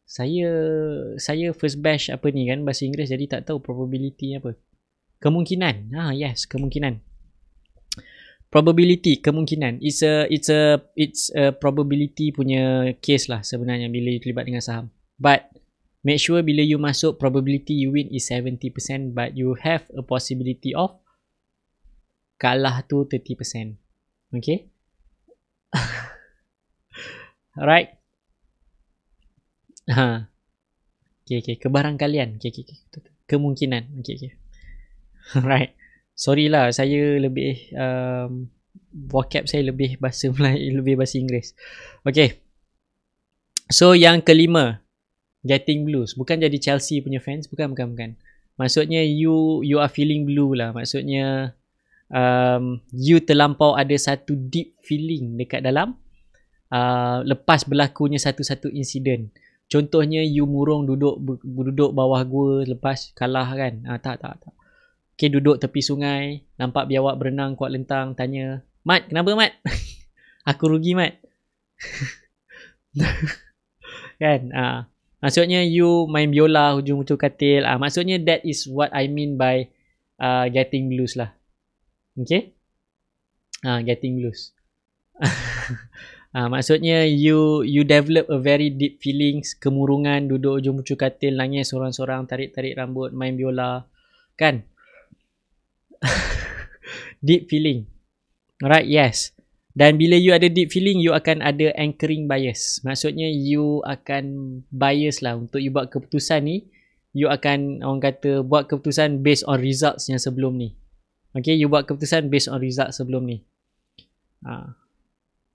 Saya first batch apa ni kan bahasa Inggeris, jadi tak tahu probability apa. Kemungkinan. Yes, kemungkinan. Probability, kemungkinan. It's a probability punya case lah sebenarnya bila you terlibat dengan saham. But make sure bila you masuk, probability you win is 70%, but you have a possibility of kalah tu 30%. Okay? Alright. Okay. Kebarangkalian. Okay. Kemungkinan. Okay. Alright. Sorry lah, saya lebih vocab saya lebih bahasa Melayu, lebih bahasa Inggeris. Okay. So yang kelima, getting blues. Bukan jadi Chelsea punya fans, bukan. Maksudnya you are feeling blue lah. Maksudnya you terlampau ada satu deep feeling dekat dalam lepas berlakunya satu-satu insiden. Contohnya you murung duduk bawah gua lepas kalah kan. Tak. Okay, duduk tepi sungai, nampak biawak berenang kuat lentang, tanya, "Mat, kenapa Mat?" "Aku rugi Mat." Kan? Maksudnya you main biola hujung-hujung katil. Maksudnya that is what I mean by getting blues lah. Okay? Getting blues. Maksudnya you develop a very deep feelings, kemurungan, duduk hujung-hujung katil, nangis sorang-sorang, tarik-tarik rambut, main biola. Kan? Deep feeling. Alright, yes. Dan bila you ada deep feeling, you akan ada anchoring bias. Maksudnya you akan bias lah untuk you buat keputusan ni. You akan, orang kata, buat keputusan based on results yang sebelum ni. Okay, you buat keputusan based on results sebelum ni.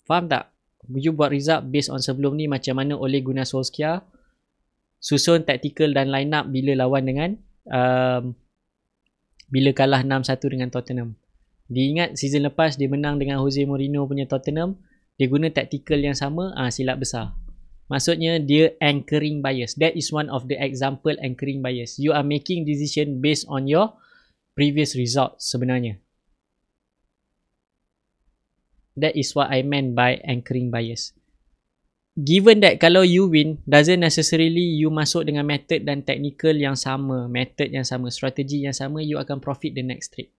Faham tak? You buat result based on sebelum ni, macam mana Ole Gunnar Solskjaer susun tactical dan line up bila lawan dengan bila kalah 6-1 dengan Tottenham. Dia ingat season lepas dia menang dengan Jose Mourinho punya Tottenham, dia guna tactical yang sama, silap besar. Maksudnya dia anchoring bias. That is one of the example anchoring bias. You are making decision based on your previous results sebenarnya. That is what I meant by anchoring bias. Given that kalau you win, doesn't necessarily you masuk dengan method dan technical yang sama, method yang sama, strategi yang sama, you akan profit the next trade.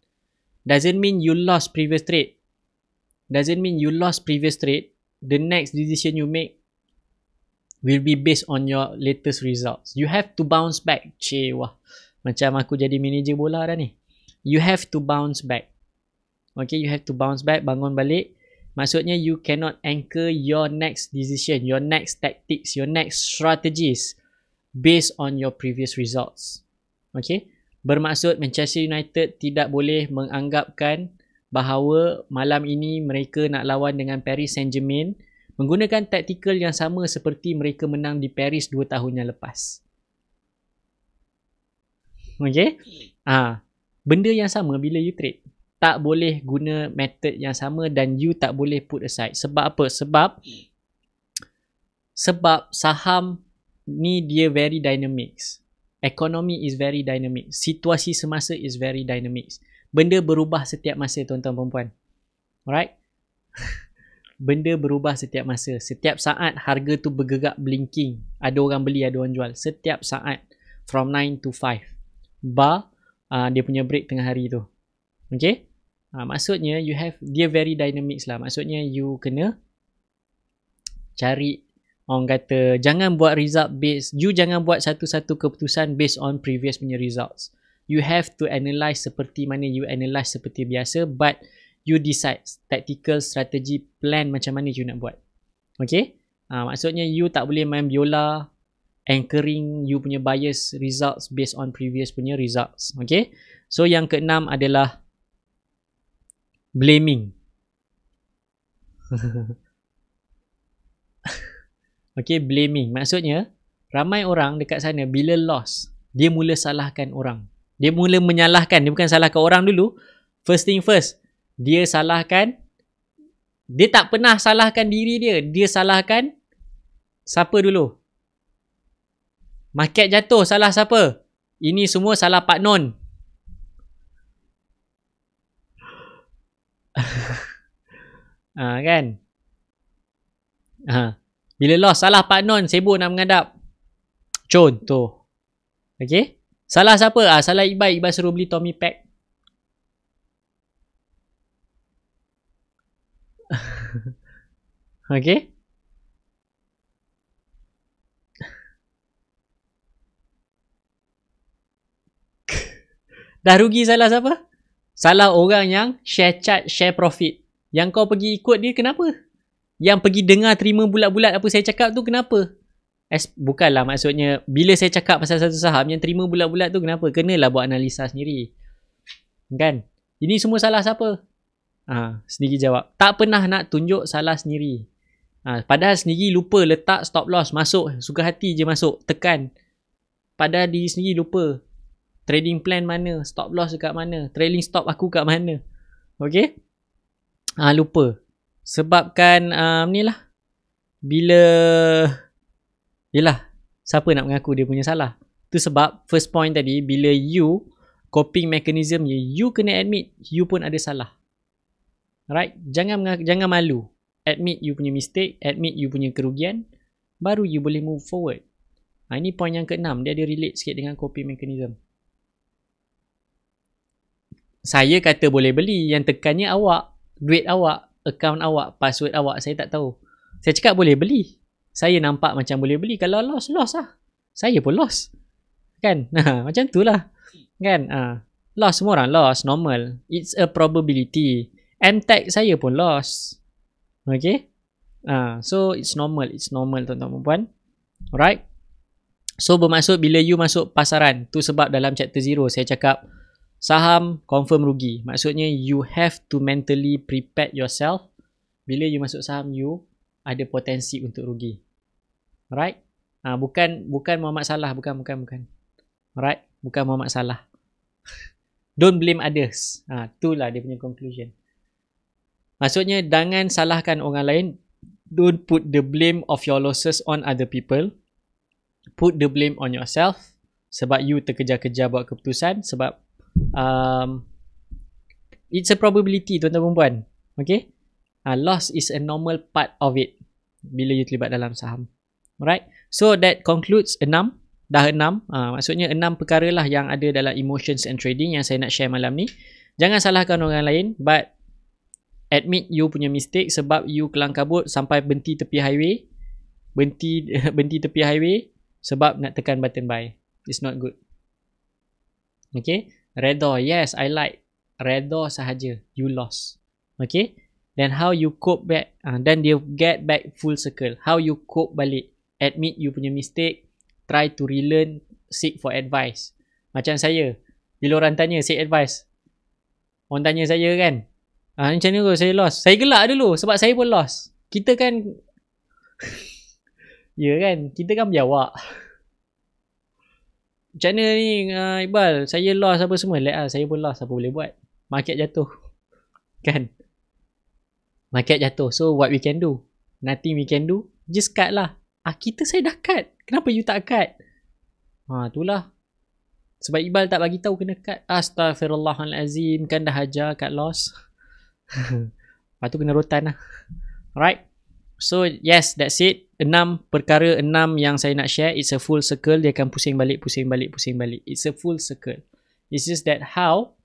Doesn't mean you lost previous trade. Doesn't mean you lost previous trade. The next decision you make will be based on your latest results. You have to bounce back. Wah. Macam aku jadi manager bola dah ni. You have to bounce back. Okay, you have to bounce back, bangun balik. Maksudnya you cannot anchor your next decision, your next tactics, your next strategies based on your previous results. Okay? Bermaksud Manchester United tidak boleh menganggapkan bahawa malam ini mereka nak lawan dengan Paris Saint-Germain menggunakan taktikal yang sama seperti mereka menang di Paris 2 tahun yang lepas. Okay? Benda yang sama bila you trade. Tak boleh guna method yang sama dan you tak boleh put aside. Sebab apa? Sebab saham ni dia very dynamics. Economy is very dynamic. Situasi semasa is very dynamic. Benda berubah setiap masa, tuan-tuan perempuan. Alright? Benda berubah setiap masa. Setiap saat harga tu bergerak blinking. Ada orang beli, ada orang jual. Setiap saat. From 9 to 5. Bar dia punya break tengah hari tu. Okay? Maksudnya dia very dynamics lah. Maksudnya you kena cari orang kata jangan buat result based, you jangan buat satu-satu keputusan based on previous punya results. You have to analyse seperti mana you analyse seperti biasa, but you decide tactical strategy plan macam mana you nak buat. Okay, maksudnya you tak boleh main biola anchoring you punya bias results based on previous punya results. Okay, so yang keenam adalah blaming. Okay, blaming. Maksudnya, ramai orang dekat sana bila lost, dia mula salahkan orang. Dia mula menyalahkan. Dia bukan salahkan orang dulu. First thing first, dia salahkan. Dia tak pernah salahkan diri dia. Dia salahkan siapa dulu? Market jatuh, salah siapa? Ini semua salah Pak Non. Kan? Bila lost, salah Pak Non, sibuk nak menghadap. Contoh. Okay? Salah siapa? Salah Iqbal. Iqbal suruh beli Tommy Pack. Okay? Dah rugi salah siapa? Salah orang yang share chat, share profit. Yang kau pergi ikut dia, kenapa? Yang pergi dengar terima bulat-bulat apa saya cakap tu kenapa? Bukanlah maksudnya bila saya cakap pasal satu saham yang terima bulat-bulat tu kenapa? Kenalah buat analisa sendiri. Kan? Ini semua salah siapa? Sendiri jawab. Tak pernah nak tunjuk salah sendiri. Padahal sendiri lupa letak stop loss. Masuk. Suka hati je masuk. Tekan. Padahal diri sendiri lupa. Trading plan mana? Stop loss dekat mana? Trailing stop aku kat mana? Okay? Lupa. Sebabkan ni lah. Bila yelah, siapa nak mengaku dia punya salah? Tu sebab first point tadi, bila you coping mechanism you kena admit you pun ada salah. Right? Jangan malu. Admit you punya mistake, admit you punya kerugian, baru you boleh move forward. Ini point yang keenam, dia ada relate sikit dengan coping mechanism. Saya kata boleh beli, yang tekannya awak, duit awak, account awak, password awak, saya tak tahu. Saya cakap boleh beli. Saya nampak macam boleh beli. Kalau loss lah. Saya pun loss. Kan? Macam tu lah. Kan? Loss, semua orang loss. Normal. It's a probability. MTech saya pun loss. Okay? So, it's normal. It's normal, tuan-tuan dan puan. Alright? So, bermaksud bila you masuk pasaran, tu sebab dalam chapter 0 saya cakap, saham confirm rugi. Maksudnya, you have to mentally prepare yourself. Bila you masuk saham, you ada potensi untuk rugi. Alright? Bukan Muhammad Salah. Bukan. Alright? Bukan Muhammad Salah. Don't blame others. Itulah dia punya conclusion. Maksudnya, jangan salahkan orang lain. Don't put the blame of your losses on other people. Put the blame on yourself. Sebab you terkejar-kejar buat keputusan. Sebab it's a probability, tuan-tuan dan puan. Okay? Loss is a normal part of it bila you terlibat dalam saham. Alright? So that concludes 6. Dah 6. Maksudnya 6 perkara lah yang ada dalam emotions and trading yang saya nak share malam ni. Jangan salahkan orang lain, but admit you punya mistake sebab you kelang kabut sampai berhenti tepi highway. Berhenti tepi highway sebab nak tekan button buy. It's not good. Okay? Redha. Yes, I like. Redha sahaja. You lost. Okay? Then how you cope back, then dia get back full circle. How you cope balik. Admit you punya mistake. Try to relearn. Seek for advice. Macam saya. Bila orang tanya, seek advice. Orang tanya saya kan, macam mana saya lost? Saya gelak dulu sebab saya pun lost. Kita kan ya kan, kita kan berjawab. Macam mana ni Iqbal? Saya lost apa semua. Saya pun lost. Apa boleh buat? Market jatuh. Kan? Market jatuh. So what we can do? Nothing we can do. Just cut lah. Saya dah cut. Kenapa you tak cut? Itulah. Sebab Iqbal tak bagi tahu kena cut. Astaghfirullahalazim. Kan dah hajar cut loss. Lepas tu kena rotan lah. Alright. So yes, that's it. 6 perkara 6 yang saya nak share. It's a full circle. Dia akan pusing balik. It's a full circle. It's just that how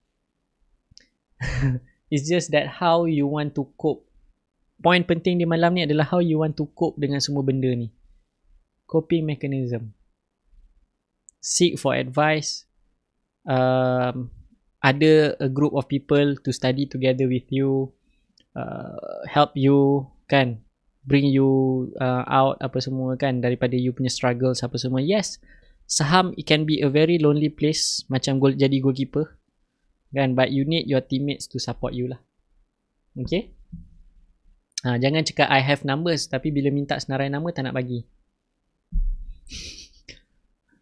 you want to cope. Point penting di malam ni adalah how you want to cope dengan semua benda ni. Coping mechanism. Seek for advice. Ada a group of people to study together with you, help you kan, bring you out apa semua kan, daripada you punya struggles apa semua. Yes, saham it can be a very lonely place, macam jadi goalkeeper kan, but you need your teammates to support you lah. Okay, jangan cakap I have numbers tapi bila minta senarai nama tak nak bagi.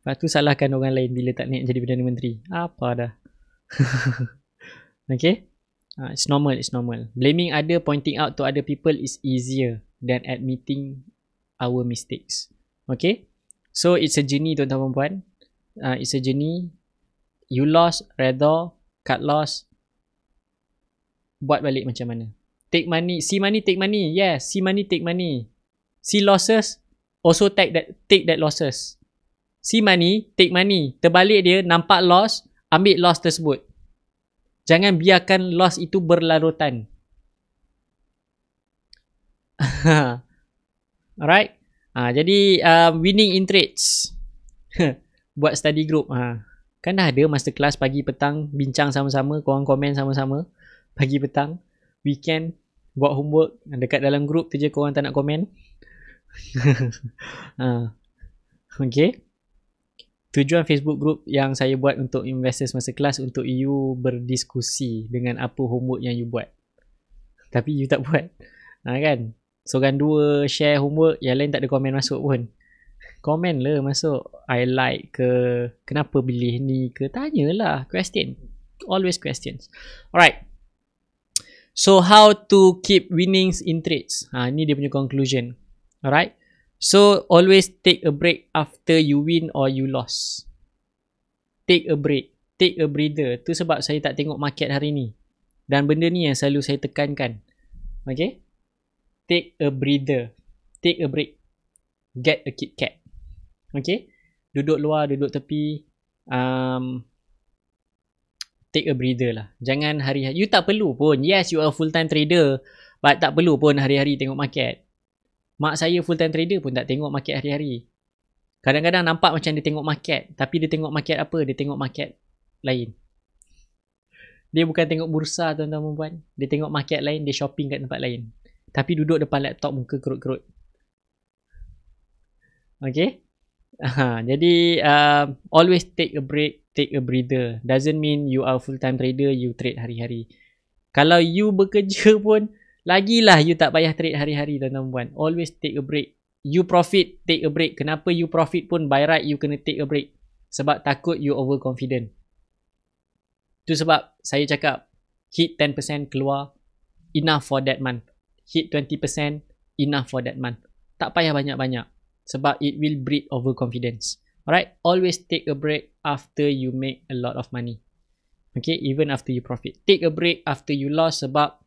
Lepas tu salahkan orang lain bila tak naik jadi Perdana Menteri. Apa dah. Okay, it's normal, it's normal. Blaming other, pointing out to other people is easier than admitting our mistakes. Okay, so it's a journey tuan-tuan dan puan. It's a journey. You lost, redha, cut loss, buat balik macam mana. Take money, see money, take money. Yes, see money, take money. See losses, also take that losses. See money, take money. Terbalik dia, nampak loss, ambil loss tersebut. Jangan biarkan loss itu berlarutan. Alright. Jadi winning in trades. Buat study group. Kan dah ada masterclass pagi petang, bincang sama-sama, korang komen sama-sama. Pagi petang, weekend, buat homework. Dekat dalam group tu je korang tak nak komen. Okay. Tujuan Facebook group yang saya buat untuk investors masterclass untuk you berdiskusi dengan apa homework yang you buat. Tapi you tak buat. Kan? Seorang dua share homework, yang lain tak ada komen masuk pun. Komen lah masuk. I like ke, kenapa pilih ni ke, tanyalah. Question. Always questions. Alright. So how to keep winnings in trades? Ni dia punya conclusion. Alright. So, always take a break after you win or you lost. Take a break. Take a breather. Tu sebab saya tak tengok market hari ni. Dan benda ni yang selalu saya tekankan. Okay? Take a breather. Take a break. Get a KitKat. Okay? Duduk luar, duduk tepi. Take a breather lah. Jangan hari-hari. You tak perlu pun. Yes, you are a full-time trader. But tak perlu pun hari-hari tengok market. Mak saya full time trader pun tak tengok market hari-hari. Kadang-kadang nampak macam dia tengok market. Tapi dia tengok market apa? Dia tengok market lain. Dia bukan tengok bursa tuan-tuan dan puan. Dia tengok market lain. Dia shopping kat tempat lain. Tapi duduk depan laptop muka kerut-kerut. Okay? Jadi always take a break. Take a breather. Doesn't mean you are full time trader. You trade hari-hari. Kalau you bekerja pun, lagilah you tak payah trade hari-hari tuan-tuan puan. Always take a break. You profit, take a break. Kenapa you profit pun by right you kena take a break. Sebab takut you overconfident. Tu sebab saya cakap hit 10% keluar, enough for that month. Hit 20%, enough for that month. Tak payah banyak-banyak. Sebab it will breed overconfidence. Alright, always take a break after you make a lot of money. Okay, even after you profit. Take a break after you lost sebab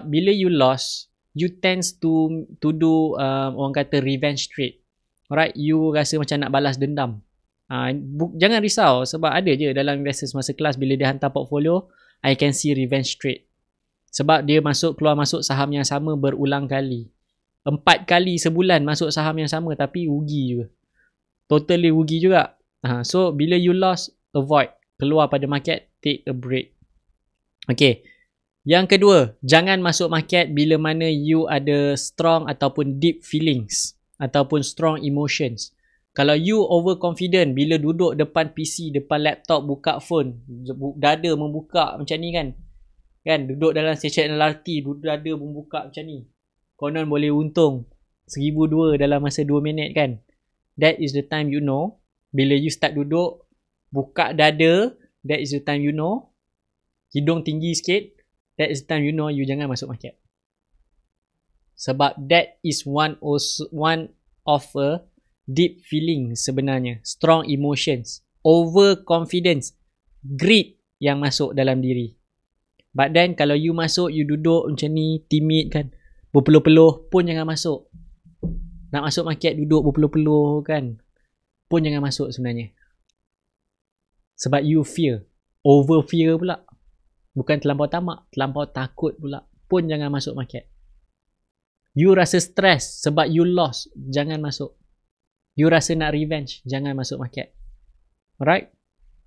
bila you lost, you tends to do orang kata revenge trade. Alright, you rasa macam nak balas dendam. Jangan risau sebab ada je dalam investors masterclass bila dia hantar portfolio, I can see revenge trade. Sebab dia keluar masuk saham yang sama berulang kali. 4 kali sebulan masuk saham yang sama tapi rugi juga. Totally rugi juga. So bila you lost, avoid. Keluar pada market, take a break. Okay. Yang kedua, jangan masuk market bila mana you ada strong ataupun deep feelings ataupun strong emotions. Kalau you overconfident bila duduk depan PC, depan laptop, buka phone, dada membuka macam ni kan. Kan, duduk dalam stesen LRT, dada membuka macam ni. Konon boleh untung 1,200 dalam masa 2 minit kan. That is the time you know. Bila you start duduk, buka dada, that is the time you know. Hidung tinggi sikit. That is the time you know you jangan masuk market. Sebab that is one of a deep feeling sebenarnya. Strong emotions. Overconfidence. Greed yang masuk dalam diri. But then kalau you masuk, you duduk macam ni, timid kan. Berpeluh-peluh pun jangan masuk. Nak masuk market duduk berpeluh-peluh kan. Pun jangan masuk sebenarnya. Sebab you fear. Over fear pula. Bukan terlampau tamak, terlampau takut pula. Pun jangan masuk market. You rasa stress sebab you lost, jangan masuk. You rasa nak revenge, jangan masuk market. Alright?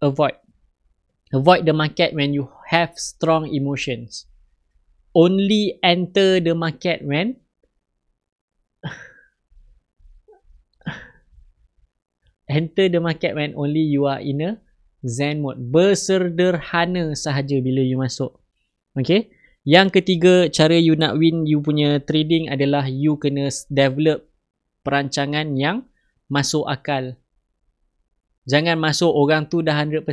Avoid the market when you have strong emotions. Only enter the market when only you are in a zen mode. Bersederhana sahaja bila you masuk. Okay? Yang ketiga, cara you nak win you punya trading adalah you kena develop perancangan yang masuk akal. Jangan masuk orang tu dah 100%,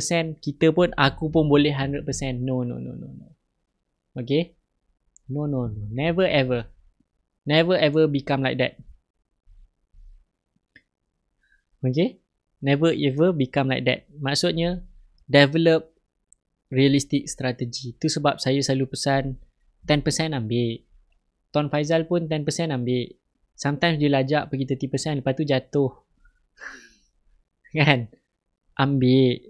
aku pun boleh 100%. No. Okay? No. Never ever become like that. Okay? Never ever become like that. Maksudnya, develop realistic strategy. Tu sebab saya selalu pesan 10% ambil. Tuan Faizal pun 10% ambil. Sometimes dia lajak pergi 30%, lepas tu jatuh. Kan? Ambil.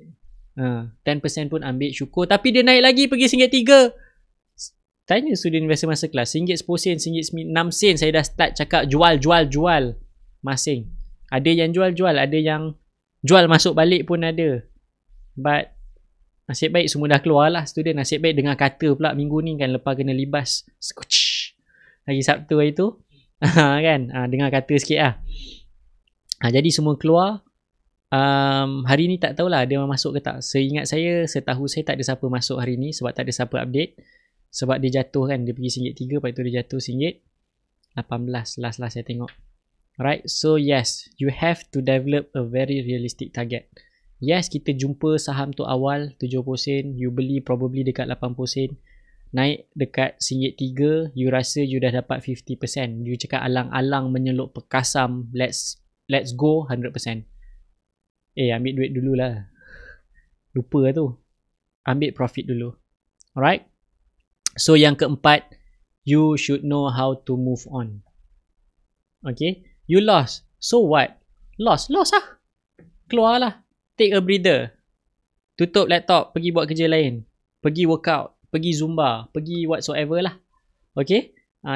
10% pun ambil, syukur. Tapi dia naik lagi pergi RM1.3. Tanya student investor masa kelas, RM1 10 sen, RM1 6 sen, saya dah start cakap jual masing. Ada yang jual, ada yang jual masuk balik pun ada. But nasib baik semua dah keluar lah student. Nasib baik dengar kata pula minggu ni kan, lepas kena libas lagi Sabtu hari tu kan, dengar kata sikit lah. Jadi semua keluar. Hari ni tak tahulah dia masuk ke tak. Setahu saya tak ada siapa masuk hari ni, sebab tak ada siapa update. Sebab dia jatuh kan, dia pergi RM1.3, lepas tu dia jatuh RM1.18 last saya tengok. Alright, so yes, you have to develop a very realistic target. Yes, kita jumpa saham tu awal 70 sen, you beli probably dekat 80 sen, naik dekat RM1.3, you rasa you dah dapat 50%. You cakap alang-alang menyelup perkasam, let's go 100%. Ambil duit dululah. Lupa tu. Ambil profit dulu. Alright? So yang keempat, you should know how to move on. Okay? You lost. So what? Lost lah. Keluar lah. Take a breather. Tutup laptop, pergi buat kerja lain. Pergi workout, pergi zumba, pergi whatsoever lah. Okay?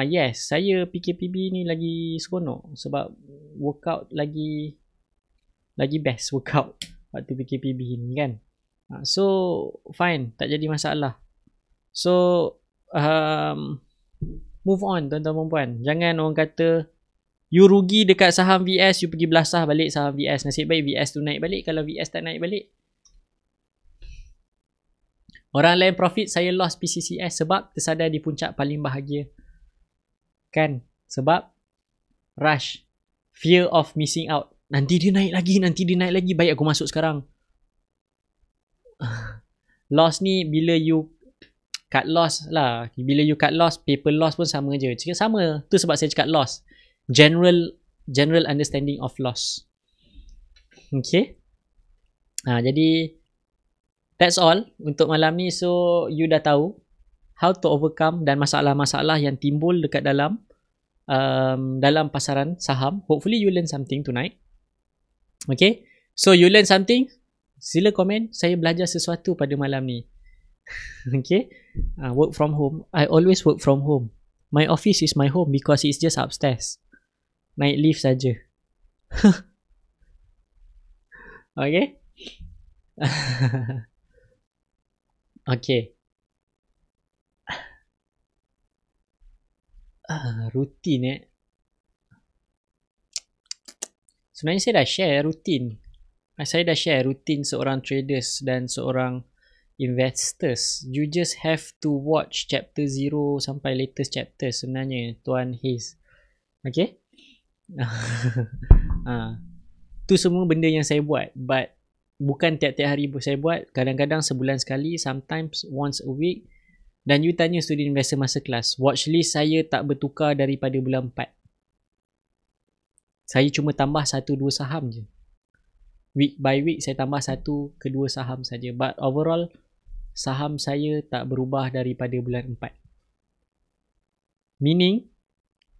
Yes, saya PKPB ni lagi seronok sebab workout lagi best workout waktu PKPB ni kan. So fine, tak jadi masalah. So move on tuan-tuan dan puan. Jangan orang kata you rugi dekat saham VS, you pergi belasah balik saham VS. Nasib baik VS tu naik balik. Kalau VS tak naik balik, orang lain profit, saya lost PCCS sebab tersadar di puncak paling bahagia. Kan? Sebab rush, fear of missing out. Nanti dia naik lagi, baik aku masuk sekarang. Loss ni bila you cut loss lah. Bila you cut loss, paper loss pun sama je. Cakap sama. Tu sebab saya cakap loss. General understanding of loss. Okay. Jadi that's all untuk malam ni. So you dah tahu how to overcome dan masalah-masalah yang timbul dekat dalam pasaran saham. Hopefully you learn something tonight. Okay. So you learn something, sila komen saya belajar sesuatu pada malam ni. Okay. Work from home. I always work from home. My office is my home because it's just upstairs. Naik lift saja. Okay. Okay. Rutin sebenarnya saya dah share rutin. Saya dah share rutin seorang traders dan seorang investors. You just have to watch chapter 0 sampai latest chapter sebenarnya, Tuan Haze. Okay. Tu semua benda yang saya buat, but bukan tiap-tiap hari saya buat. Kadang-kadang sebulan sekali, sometimes once a week. Dan you tanya student investor masa kelas, watchlist saya tak bertukar daripada bulan 4. Saya cuma tambah 1-2 saham je. Week by week saya tambah 1 ke 2 saham saja. But overall saham saya tak berubah daripada bulan 4. Meaning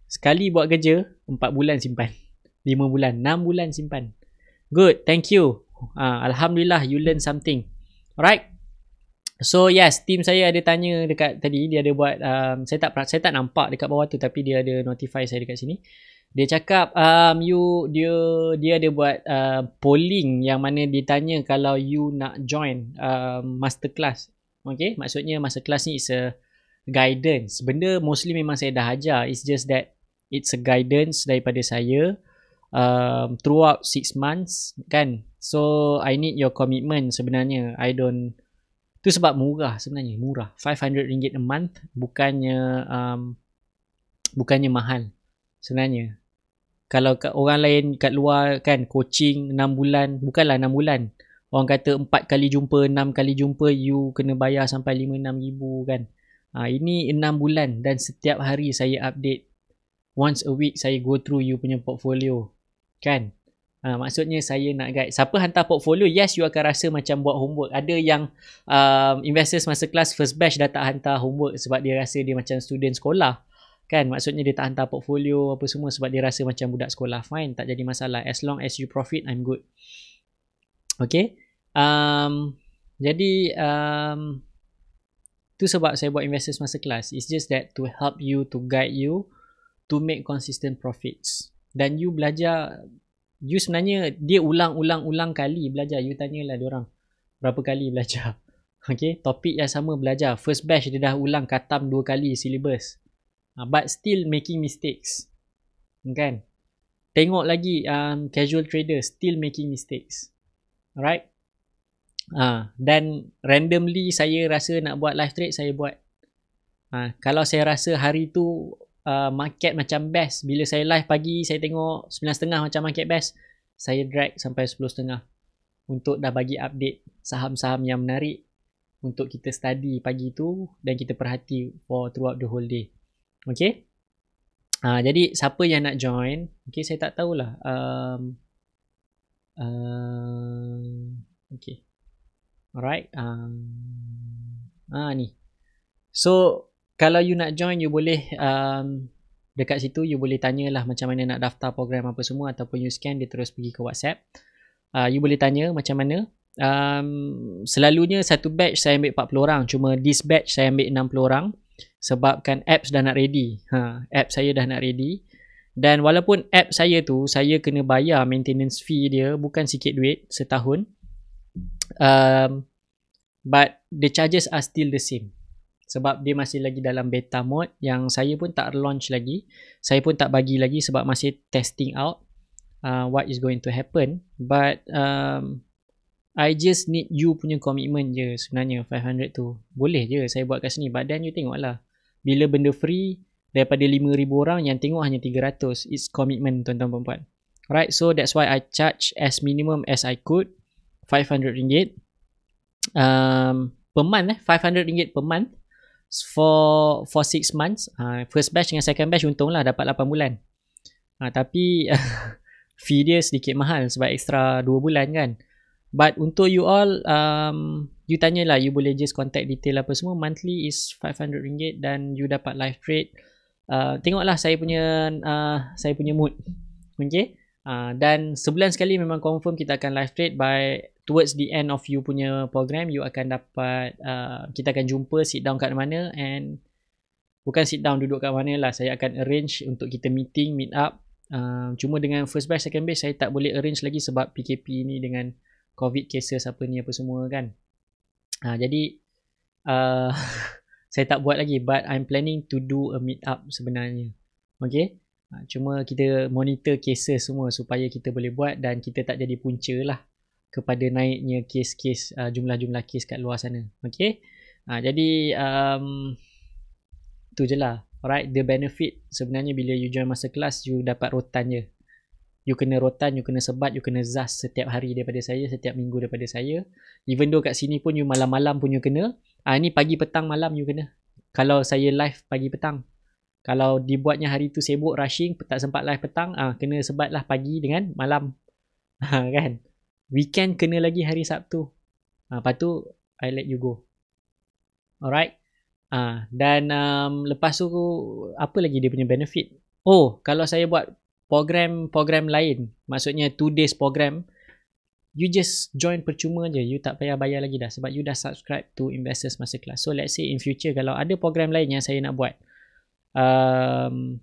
sekali buat kerja 4 bulan simpan, 5 bulan, 6 bulan simpan. Good, thank you. Alhamdulillah you learn something. Alright. So yes, team saya ada tanya dekat tadi, dia ada buat saya tak nampak dekat bawah tu, tapi dia ada notify saya dekat sini. Dia cakap dia ada buat polling yang mana dia tanya kalau you nak join masterclass. Okay, maksudnya masterclass ni is a guidance. Benda mostly memang saya dah ajar. It's just that it's a guidance daripada saya throughout 6 months kan. So I need your commitment sebenarnya. Tu sebab murah sebenarnya, murah. RM500 a month bukannya mahal sebenarnya. Kalau orang lain kat luar kan coaching 6 bulan, bukanlah 6 bulan. Orang kata 4 kali jumpa, 6 kali jumpa you kena bayar sampai 5-6 ribu kan. Ini 6 bulan dan setiap hari saya update. Once a week saya go through you punya portfolio. Kan? Maksudnya saya nak guide. Siapa hantar portfolio, yes you akan rasa macam buat homework. Ada yang Investors Masterclass first batch dah tak hantar homework sebab dia rasa dia macam student sekolah. Kan, maksudnya dia tak hantar portfolio apa semua sebab dia rasa macam budak sekolah. Fine, tak jadi masalah. As long as you profit, I'm good. Okay. Jadi tu sebab saya buat Investors Masterclass. It's just that to help you, to guide you to make consistent profits. Dan you belajar, you sebenarnya dia ulang kali belajar. You tanyalah diorang berapa kali belajar. Okay, topik yang sama belajar. First batch dia dah ulang khatam 2 kali syllabus. But still making mistakes. Kan? Tengok lagi casual trader still making mistakes. Alright? Dan randomly saya rasa nak buat live trade, saya buat. Kalau saya rasa hari tu market macam best, bila saya live pagi saya tengok 9.30 macam market best, saya drag sampai 10.30 untuk dah bagi update saham-saham yang menarik untuk kita study pagi tu dan kita perhati for throughout the whole day. Okay. Jadi siapa yang nak join, okay, saya tak tahulah. Okay. Alright. Ni. So kalau you nak join, you boleh dekat situ you boleh tanyalah macam mana nak daftar program apa semua, ataupun you scan dia terus pergi ke WhatsApp. You boleh tanya macam mana. Selalunya satu batch saya ambil 40 orang, cuma this batch saya ambil 60 orang. Sebabkan apps dah nak ready. App saya dah nak ready. Dan walaupun app saya tu, saya kena bayar maintenance fee dia, bukan sikit duit setahun. But the charges are still the same. Sebab dia masih lagi dalam beta mode yang saya pun tak launch lagi. Saya pun tak bagi lagi sebab masih testing out what is going to happen. But I just need you punya commitment je sebenarnya. 500 tu boleh je saya buat kat sini. But then you tengoklah, bila benda free daripada 5,000 orang yang tengok hanya 300, it's commitment tuan-tuan perempuan. Alright, so that's why I charge as minimum as I could, RM500 per month. RM500 per month for 6 months. First batch dengan second batch untunglah dapat 8 bulan. Tapi fee dia sedikit mahal sebab extra 2 bulan kan. But untuk you all, you tanyalah, you boleh just contact detail apa semua. Monthly is RM500 dan you dapat live trade. Tengoklah saya punya mood. Okay. Dan sebulan sekali memang confirm kita akan live trade. By towards the end of you punya program, you akan dapat, kita akan jumpa, sit down kat mana. And bukan sit down duduk kat mana lah, saya akan arrange untuk kita meet up. Cuma dengan first batch, second batch saya tak boleh arrange lagi sebab PKP ni dengan COVID cases apa ni apa semua kan. Jadi saya tak buat lagi, but I'm planning to do a meet up sebenarnya. Okay. Cuma kita monitor cases semua supaya kita boleh buat dan kita tak jadi punca lah kepada naiknya kes-kes, jumlah-jumlah kes kat luar sana. Okay. Jadi tu je lah. Alright, the benefit sebenarnya bila you join masterclass, you dapat rotan je. You kena rotan, you kena sebat, you kena zas setiap hari daripada saya, setiap minggu daripada saya. Even though kat sini pun you malam-malam pun you kena. Ni pagi, petang, malam you kena. Kalau saya live pagi, petang. Kalau dibuatnya hari tu sibuk, rushing, tak sempat live petang, kena sebat lah pagi dengan malam. Kan? Weekend kena lagi hari Sabtu. Lepas tu, I let you go. Alright? Dan lepas tu, apa lagi dia punya benefit? Oh, kalau saya buat program lain, maksudnya 2 days program, you just join percuma je, you tak payah bayar lagi dah sebab you dah subscribe to Investors Masterclass. So let's say in future kalau ada program lain yang saya nak buat,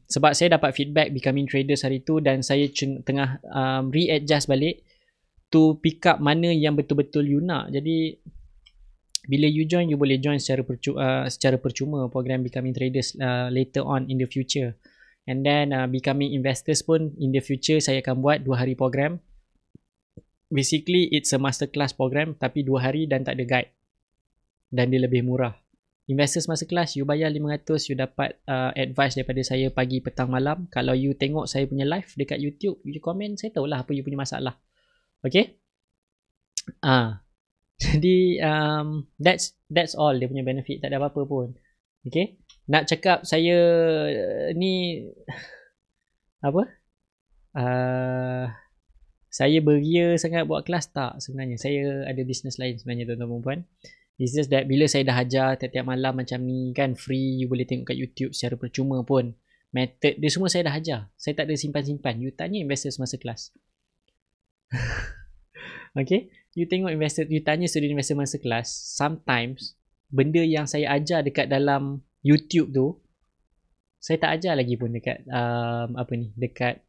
Sebab saya dapat feedback Becoming Traders hari tu dan saya tengah readjust balik to pick up mana yang betul-betul you nak. Jadi bila you join, you boleh join secara percuma program Becoming Traders later on in the future. And then Becoming Investors pun in the future saya akan buat 2 hari program. Basically it's a masterclass program tapi 2 hari dan tak ada guide. Dan dia lebih murah. Investors Masterclass you bayar 500, you dapat advice daripada saya pagi, petang, malam. Kalau you tengok saya punya live dekat YouTube, you komen, saya tahulah apa you punya masalah. Okay? Jadi that's all dia punya benefit, tak ada apa-apa pun. Okay? Nak cakap saya ni apa? Saya beria sangat buat kelas tak sebenarnya. Saya ada business lain sebenarnya tuan-tuan dan puan. It's just that bila saya dah ajar tiap-tiap malam macam ni kan, free, you boleh tengok kat YouTube secara percuma pun. Method dia semua saya dah ajar. Saya tak ada simpan-simpan. You tanya Investors Masterclass. Okay? You tengok you tanya student Investors Masterclass, sometimes benda yang saya ajar dekat dalam YouTube tu, saya tak ajar lagi pun dekat dekat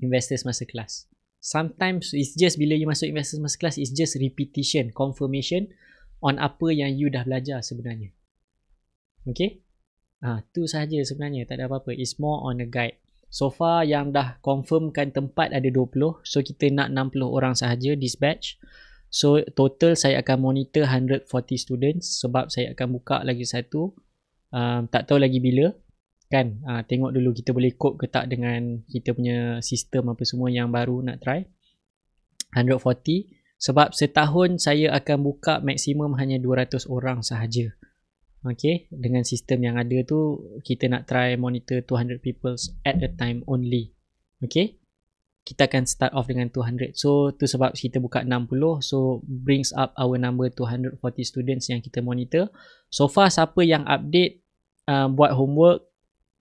Investors Masterclass. Sometimes it's just bila you masuk Investors Masterclass, it's just repetition, confirmation on apa yang you dah belajar sebenarnya. Okay? Tu sahaja sebenarnya, tak ada apa-apa. It's more on a guide. So far yang dah confirmkan tempat ada 20. So kita nak 60 orang sahaja this batch. So total saya akan monitor 140 students sebab saya akan buka lagi satu. Tak tahu lagi bila. Kan? Tengok dulu kita boleh cope ke tak dengan kita punya sistem apa semua yang baru nak try. 140. Sebab setahun saya akan buka maksimum hanya 200 orang sahaja. Okay, dengan sistem yang ada tu kita nak try monitor 200 people at a time only. Okay, kita akan start off dengan 200. So tu sebab kita buka 60. So brings up our number to 140 students yang kita monitor. So far siapa yang update buat homework,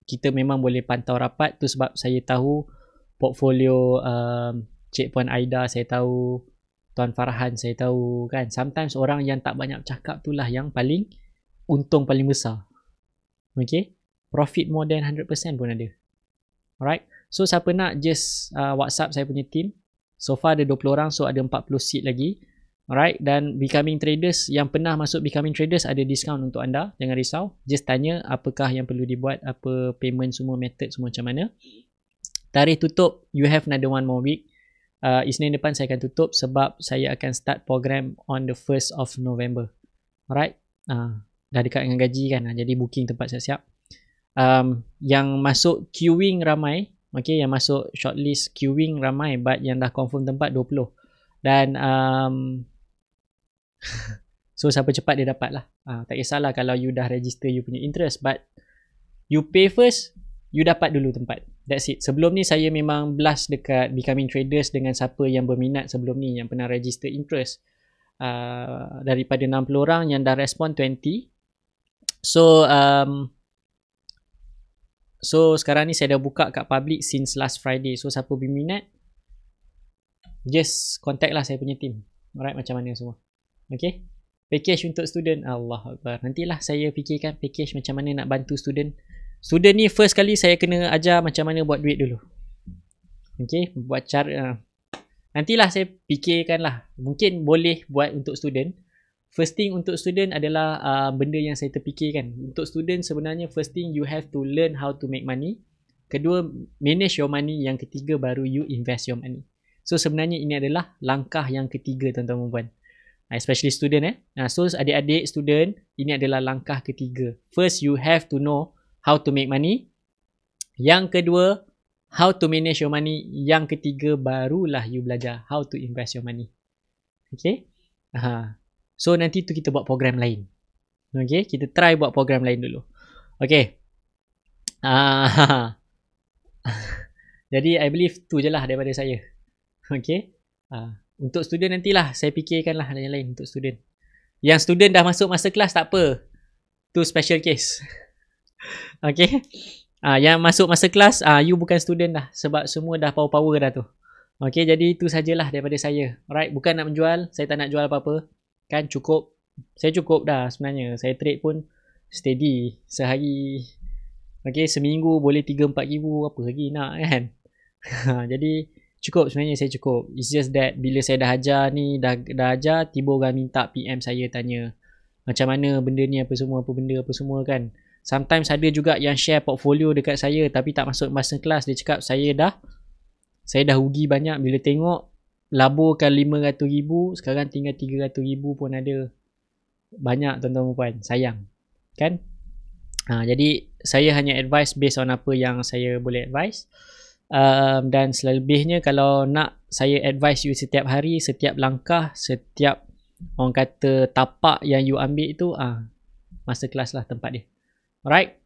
kita memang boleh pantau rapat. Tu sebab saya tahu portfolio Cik Puan Aida, saya tahu Tuan Farhan, saya tahu kan. Sometimes orang yang tak banyak cakap tu lah yang paling untung paling besar. Okay, profit more than 100% pun ada. Alright, so siapa nak just WhatsApp saya punya team. So far ada 20 orang, so ada 40 seat lagi. Alright, dan Becoming Traders yang pernah masuk Becoming Traders ada diskaun untuk anda, jangan risau. Just tanya apakah yang perlu dibuat, apa payment semua, method semua macam mana. Tarikh tutup, you have another 1 more week. Isnin depan saya akan tutup sebab saya akan start program on the 1st of November. Alright, dah dekat dengan gaji kan, jadi booking tempat siap-siap. Yang masuk queuing ramai, okay, yang masuk shortlist queuing ramai, but yang dah confirm tempat 20. Dan so siapa cepat dia dapat lah. Tak kisahlah kalau you dah register you punya interest, but you pay first, you dapat dulu tempat. That's it. Sebelum ni saya memang blast dekat Becoming Traders dengan siapa yang berminat sebelum ni, yang pernah register interest. Daripada 60 orang yang dah respon 20. So sekarang ni saya dah buka kat public since last Friday. So siapa berminat, just contact lah saya punya team. Alright, macam mana semua. Okay, package untuk student, Allah Akbar, nantilah saya fikirkan package macam mana nak bantu student. Student ni first kali saya kena ajar macam mana buat duit dulu. Okay, buat cara nantilah saya fikirkan lah. Mungkin boleh buat untuk student. First thing untuk student adalah benda yang saya terfikirkan. Untuk student sebenarnya first thing you have to learn how to make money. Kedua, manage your money. Yang ketiga baru you invest your money. So sebenarnya ini adalah langkah yang ketiga tuan-tuan dan puan. Especially student So adik-adik student, ini adalah langkah ketiga. First you have to know how to make money. Yang kedua, how to manage your money. Yang ketiga barulah you belajar how to invest your money. Okay. So nanti tu kita buat program lain. Okay, kita try buat program lain dulu. Okay. Jadi I believe tu je lah daripada saya. Okay. Untuk student nantilah saya fikirkan lah yang lain untuk student. Yang student dah masuk masterclass tak apa. Tu special case. Okay. Yang masuk masterclass, you bukan student dah. Sebab semua dah power-power dah tu. Okay, jadi itu sajalah daripada saya. Alright, bukan nak menjual. Saya tak nak jual apa-apa. Kan cukup. Saya cukup dah sebenarnya. Saya trade pun steady. Sehari Okay, seminggu boleh 3-4 ribu, apa lagi nak kan. Jadi cukup, sebenarnya saya cukup. It's just that bila saya dah ajar ni, dah ajar, tiba orang minta PM saya tanya macam mana benda ni, apa semua kan. Sometimes ada juga yang share portfolio dekat saya tapi tak masuk masa kelas. Dia cakap saya dah rugi banyak bila tengok laburkan 500,000 sekarang tinggal 300,000 pun ada. Banyak tuan-tuan dan puan, sayang kan. Jadi saya hanya advice based on apa yang saya boleh advice. Dan selebihnya kalau nak saya advise you setiap hari, setiap langkah, setiap orang kata tapak yang you ambil tu, masa kelas lah tempat dia. Alright,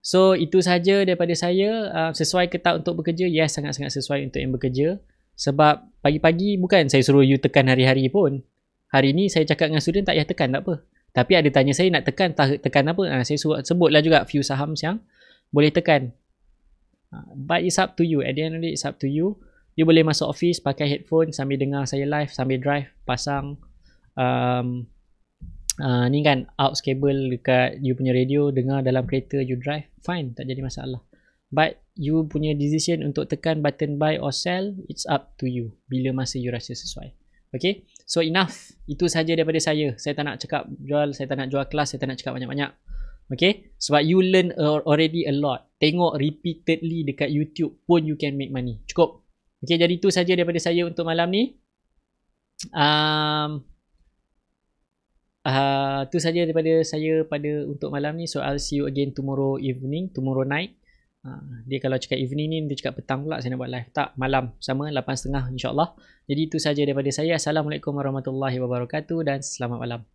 so itu saja daripada saya. Sesuai ke tak untuk bekerja? Yes, sangat-sangat sesuai untuk yang bekerja. Sebab pagi-pagi bukan saya suruh you tekan hari-hari pun. Hari ni saya cakap dengan student tak payah tekan, tak apa. Tapi ada tanya saya nak tekan apa? Saya sebutlah juga few saham yang boleh tekan. But it's up to you. At the end of the day, it's up to you. You boleh masuk office pakai headphone sambil dengar saya live, sambil drive, pasang ni kan aux cable dekat you punya radio, dengar dalam kereta you drive, fine, tak jadi masalah. But you punya decision untuk tekan button buy or sell, it's up to you bila masa you rasa sesuai. Okay, so enough. Itu saja daripada saya. Saya tak nak cakap jual, saya tak nak jual kelas, saya tak nak cakap banyak-banyak. Okay, sebab you learn already a lot. Tengok repeatedly dekat YouTube pun you can make money. Cukup. Okay, jadi itu saja daripada saya untuk malam ni. Itu saja daripada saya untuk malam ni. So I'll see you again tomorrow night. Dia kalau cakap evening ni, dia cakap petang pula saya nak buat live. Tak, malam sama 8.30 insyaAllah. Jadi itu saja daripada saya. Assalamualaikum warahmatullahi wabarakatuh dan selamat malam.